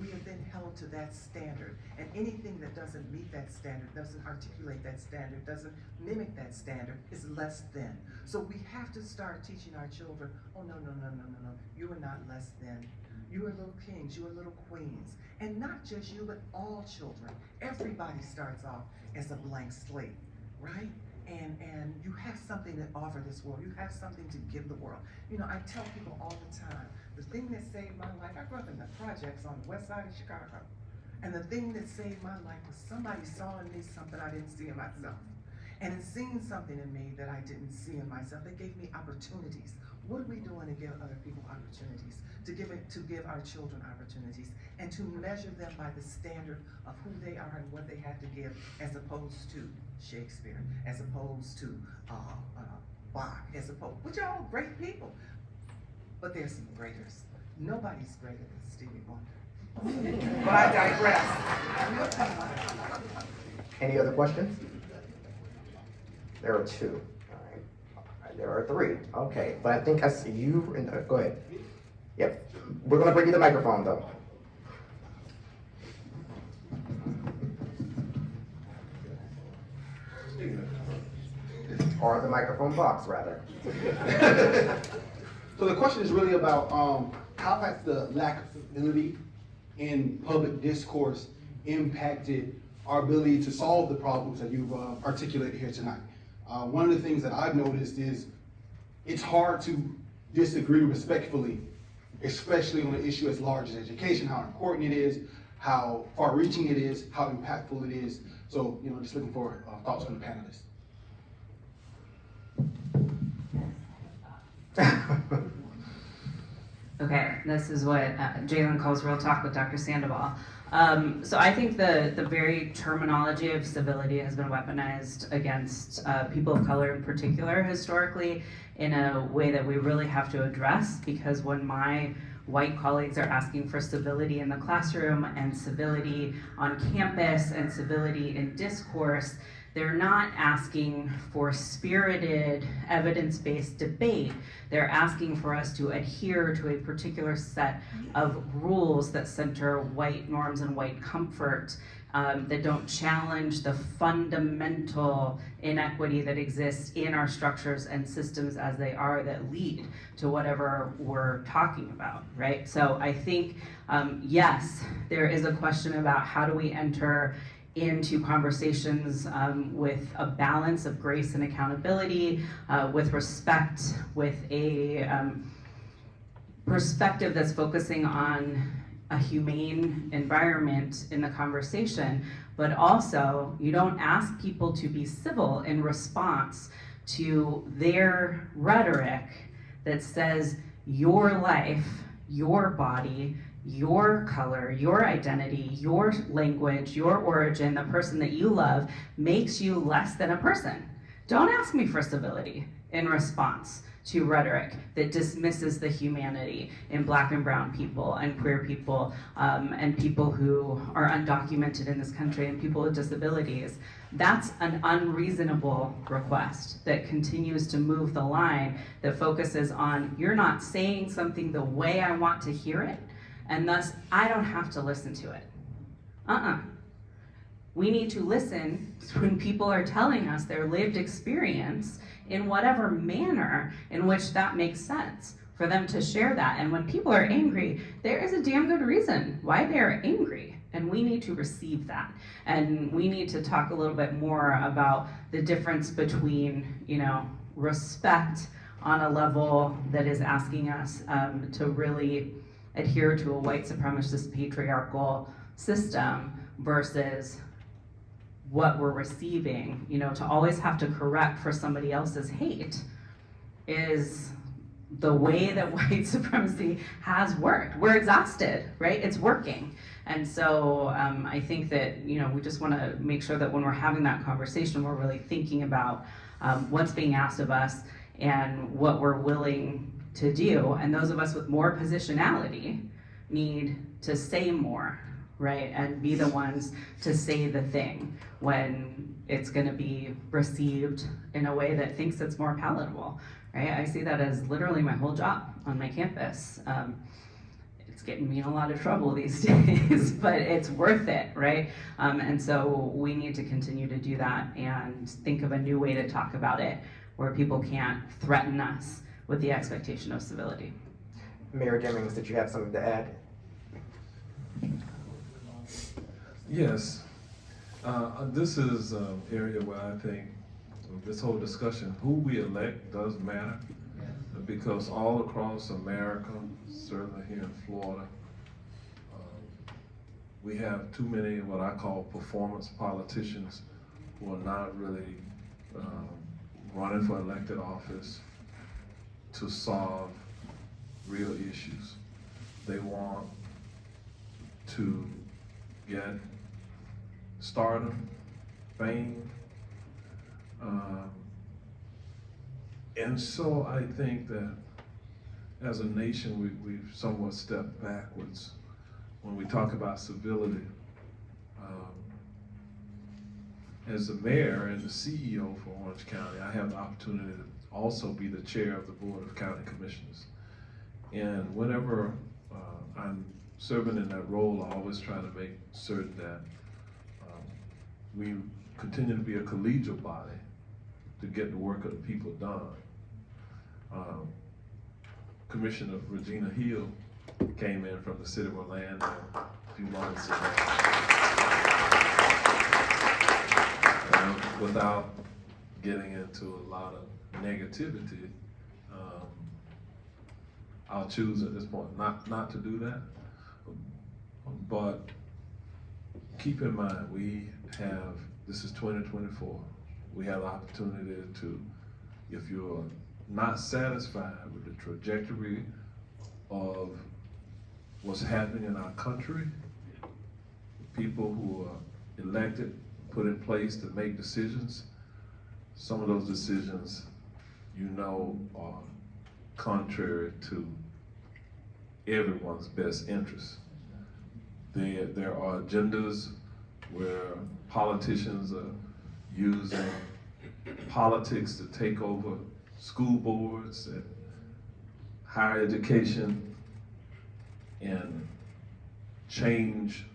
we have been held to that standard. And anything that doesn't meet that standard, doesn't articulate that standard, doesn't mimic that standard, is less than. So we have to start teaching our children, oh no, no, no, no, no, no, you are not less than. You are little kings, you are little queens. And not just you, but all children. Everybody starts off as a blank slate, right? And you have something to offer this world. You have something to give the world. You know, I tell people all the time, the thing that saved my life, I grew up in the projects on the west side of Chicago. And the thing that saved my life was somebody saw in me something I didn't see in myself. And in seeing something in me that I didn't see in myself, they gave me opportunities. What are we doing to give other people opportunities? To give our children opportunities, and to measure them by the standard of who they are and what they have to give, as opposed to Shakespeare, as opposed to Bach, as opposed, which are all great people. But there's some greaters. Nobody's greater than Stevie Wonder. But I digress. Any other questions? There are two. All right. There are three. Okay, but I think I see you. Go ahead. Yep. We're going to bring you the microphone, though. Or the microphone box, rather. So the question is really about how has the lack of civility in public discourse impacted our ability to solve the problems that you've articulated here tonight. One of the things that I've noticed is it's hard to disagree respectfully, especially on an issue as large as education, how important it is, how far-reaching it is, how impactful it is. So, you know, just looking for thoughts from the panelists. Okay, this is what Jalen calls real talk with Dr. Sandoval. So I think the very terminology of civility has been weaponized against people of color in particular historically in a way that we really have to address, because when my white colleagues are asking for civility in the classroom and civility on campus and civility in discourse, they're not asking for spirited, evidence-based debate. They're asking for us to adhere to a particular set of rules that center white norms and white comfort, that don't challenge the fundamental inequity that exists in our structures and systems as they are, that lead to whatever we're talking about, right? So I think, yes, there is a question about how do we enter into conversations with a balance of grace and accountability, with respect, with a perspective that's focusing on a humane environment in the conversation, but also you don't ask people to be civil in response to their rhetoric that says your life, your body, your color, your identity, your language, your origin, the person that you love makes you less than a person. Don't ask me for civility in response to rhetoric that dismisses the humanity in Black and brown people and queer people and people who are undocumented in this country and people with disabilities. That's an unreasonable request that continues to move the line, that focuses on you're not saying something the way I want to hear it, and thus I don't have to listen to it. We need to listen when people are telling us their lived experience in whatever manner in which that makes sense for them to share that. And when people are angry, there is a damn good reason why they're angry, and we need to receive that. And we need to talk a little bit more about the difference between, respect on a level that is asking us to really adhere to a white supremacist patriarchal system versus what we're receiving. To always have to correct for somebody else's hate is the way that white supremacy has worked. We're exhausted, right? It's working. And so I think that, we just want to make sure that when we're having that conversation, we're really thinking about what's being asked of us and what we're willing to do, and those of us with more positionality need to say more, right? And be the ones to say the thing when it's gonna be received in a way that thinks it's more palatable, right? I see that as literally my whole job on my campus. It's getting me in a lot of trouble these days, but it's worth it, right? And so we need to continue to do that and think of a new way to talk about it where people can't threaten us with the expectation of civility. Mayor Demmings, did you have something to add? Yes. This is an area where I think this whole discussion, who we elect does matter, because all across America, certainly here in Florida, we have too many what I call performance politicians who are not really running for elected office to solve real issues. They want to get stardom, fame, and so I think that as a nation, we've somewhat stepped backwards when we talk about civility. As the mayor and the CEO for Orange County, I have the opportunity to also be the chair of the Board of County Commissioners. And whenever I'm serving in that role, I always try to make certain that we continue to be a collegial body to get the work of the people done. Commissioner Regina Hill came in from the city of Orlando a few months ago. Without getting into a lot of negativity, I'll choose at this point not to do that. But keep in mind, this is 2024. We have the opportunity to, if you're not satisfied with the trajectory of what's happening in our country, people who are elected, put in place to make decisions, some of those decisions are contrary to everyone's best interest. There are agendas where politicians are using politics to take over school boards and higher education and change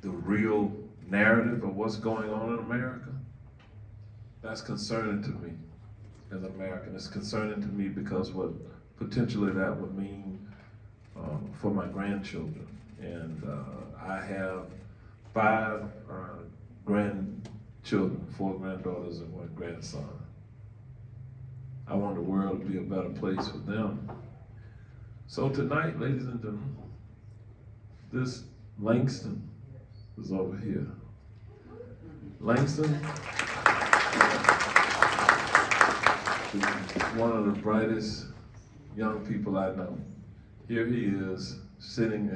the real narrative of what's going on in America. That's concerning to me as an American. It's concerning to me because what potentially that would mean for my grandchildren. And I have 5 grandchildren, 4 granddaughters and 1 grandson. I want the world to be a better place for them. So tonight, ladies and gentlemen, this Langston is over here. Langston is one of the brightest young people I know. Here he is sitting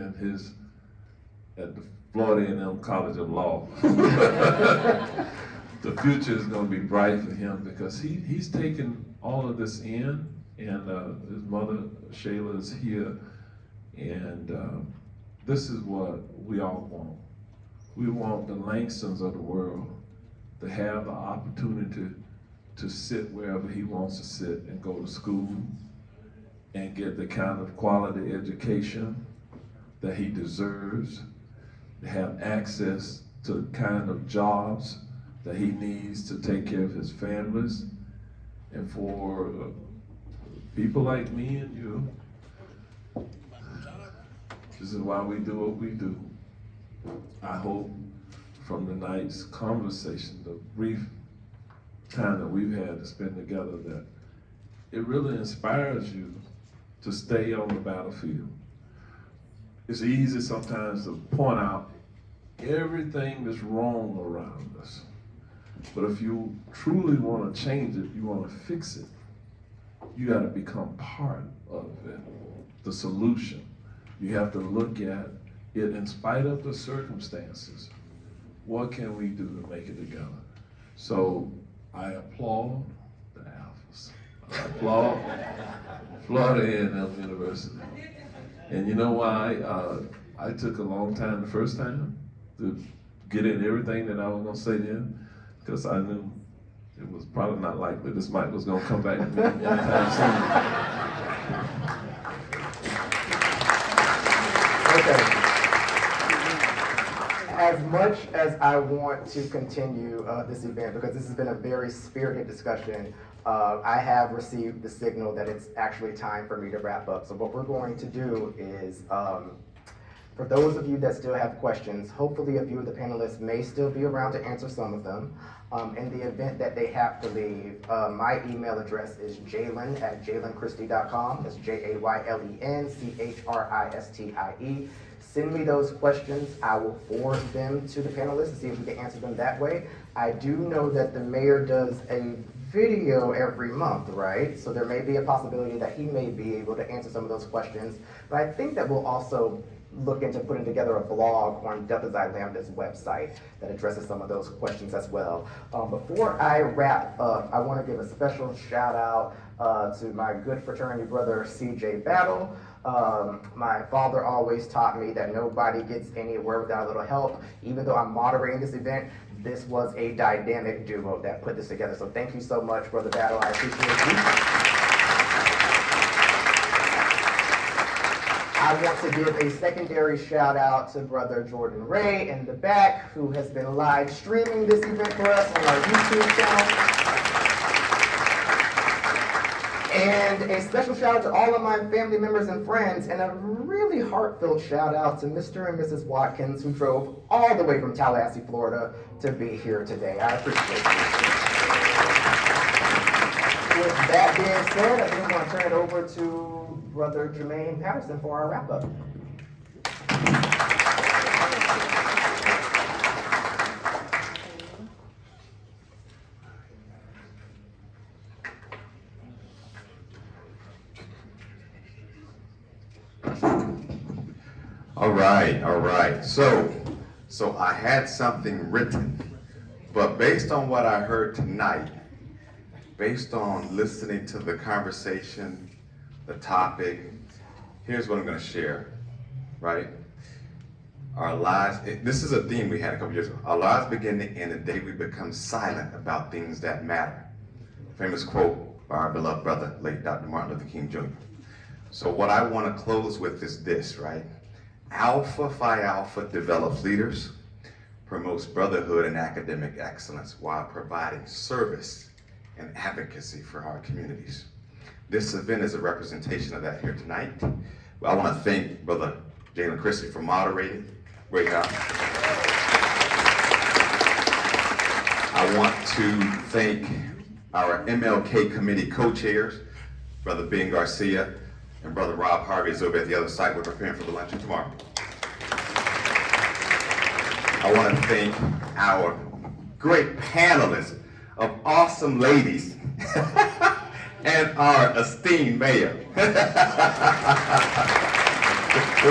at the Florida A&M College of Law. The future is going to be bright for him because he's taken all of this in, and his mother Shayla is here, and this is what we all want. We want the Langstons of the world to have the opportunity to sit wherever he wants to sit and go to school and get the kind of quality education that he deserves, to have access to the kind of jobs that he needs to take care of his families, and for people like me and you, this is why we do what we do. I hope from tonight's conversation, the brief time that we've had to spend together, that it really inspires you to stay on the battlefield. It's easy sometimes to point out everything that's wrong around us. But if you truly want to change it, you want to fix it, you got to become part of it, the solution. You have to look at it in spite of the circumstances. What can we do to make it together? So I applaud the alphas. I Florida A&M University. And you know why I took a long time the first time to get in everything that I was gonna say then? Because I knew it was probably not likely this mic was gonna come back to me anytime soon. Okay. As much as I want to continue this event, because this has been a very spirited discussion, I have received the signal that it's actually time for me to wrap up. So what we're going to do is, for those of you that still have questions, hopefully a few of the panelists may still be around to answer some of them. In the event that they have to leave, my email address is jaylen@jaylenchristie.com. That's JAYLENCHRISTIE. Send me those questions. I will forward them to the panelists to see if we can answer them that way. I do know that the mayor does a video every month, right? So there may be a possibility that he may be able to answer some of those questions. But I think that we'll also look into putting together a blog on Lambda's website that addresses some of those questions as well. Before I wrap up, I want to give a special shout out to my good fraternity brother, CJ Battle. My father always taught me that nobody gets anywhere without a little help. Even though I'm moderating this event, this was a dynamic duo that put this together. So thank you so much, Brother Battle. I appreciate you. I want to give a secondary shout out to Brother Jordan Ray in the back, who has been live streaming this event for us on our YouTube channel. And a special shout out to all of my family members and friends, and a really heartfelt shout out to Mr. and Mrs. Watkins, who drove all the way from Tallahassee, Florida to be here today. I appreciate you. With that being said, I think I'm going to turn it over to Brother Jermaine Patterson for our wrap up. All right. So I had something written, but based on what I heard tonight, based on listening to the conversation, the topic, here's what I'm going to share, right? Our lives, this is a theme we had a couple years ago. Our lives begin to end the day we become silent about things that matter. Famous quote by our beloved brother, late Dr. Martin Luther King Jr. So what I want to close with is this, right? Alpha Phi Alpha develops leaders, promotes brotherhood and academic excellence while providing service and advocacy for our communities. This event is a representation of that here tonight. Well, I want to thank Brother Jaylen Christie for moderating. Great job. I want to thank our MLK committee co-chairs, Brother Ben Garcia and Brother Rob Harvey is over at the other side. We're preparing for the luncheon tomorrow. I want to thank our great panelists of awesome ladies and our esteemed mayor. Was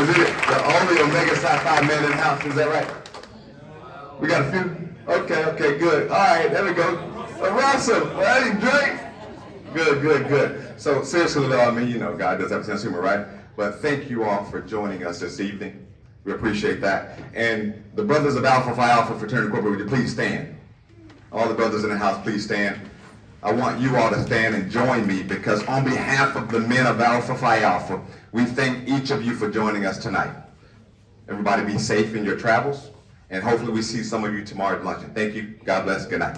it the only Omega Psi Phi man in the house? Is that right? We got a few? Okay, good. All right, there we go. Awesome. Well, great. Good. So seriously though, I mean, you know, God does have a sense of humor, right? But thank you all for joining us this evening. We appreciate that. And the brothers of Alpha Phi Alpha Fraternity Corporate, would you please stand? All the brothers in the house, please stand. I want you all to stand and join me, because on behalf of the men of Alpha Phi Alpha, we thank each of you for joining us tonight. Everybody be safe in your travels, and hopefully we see some of you tomorrow at luncheon. Thank you. God bless. Good night.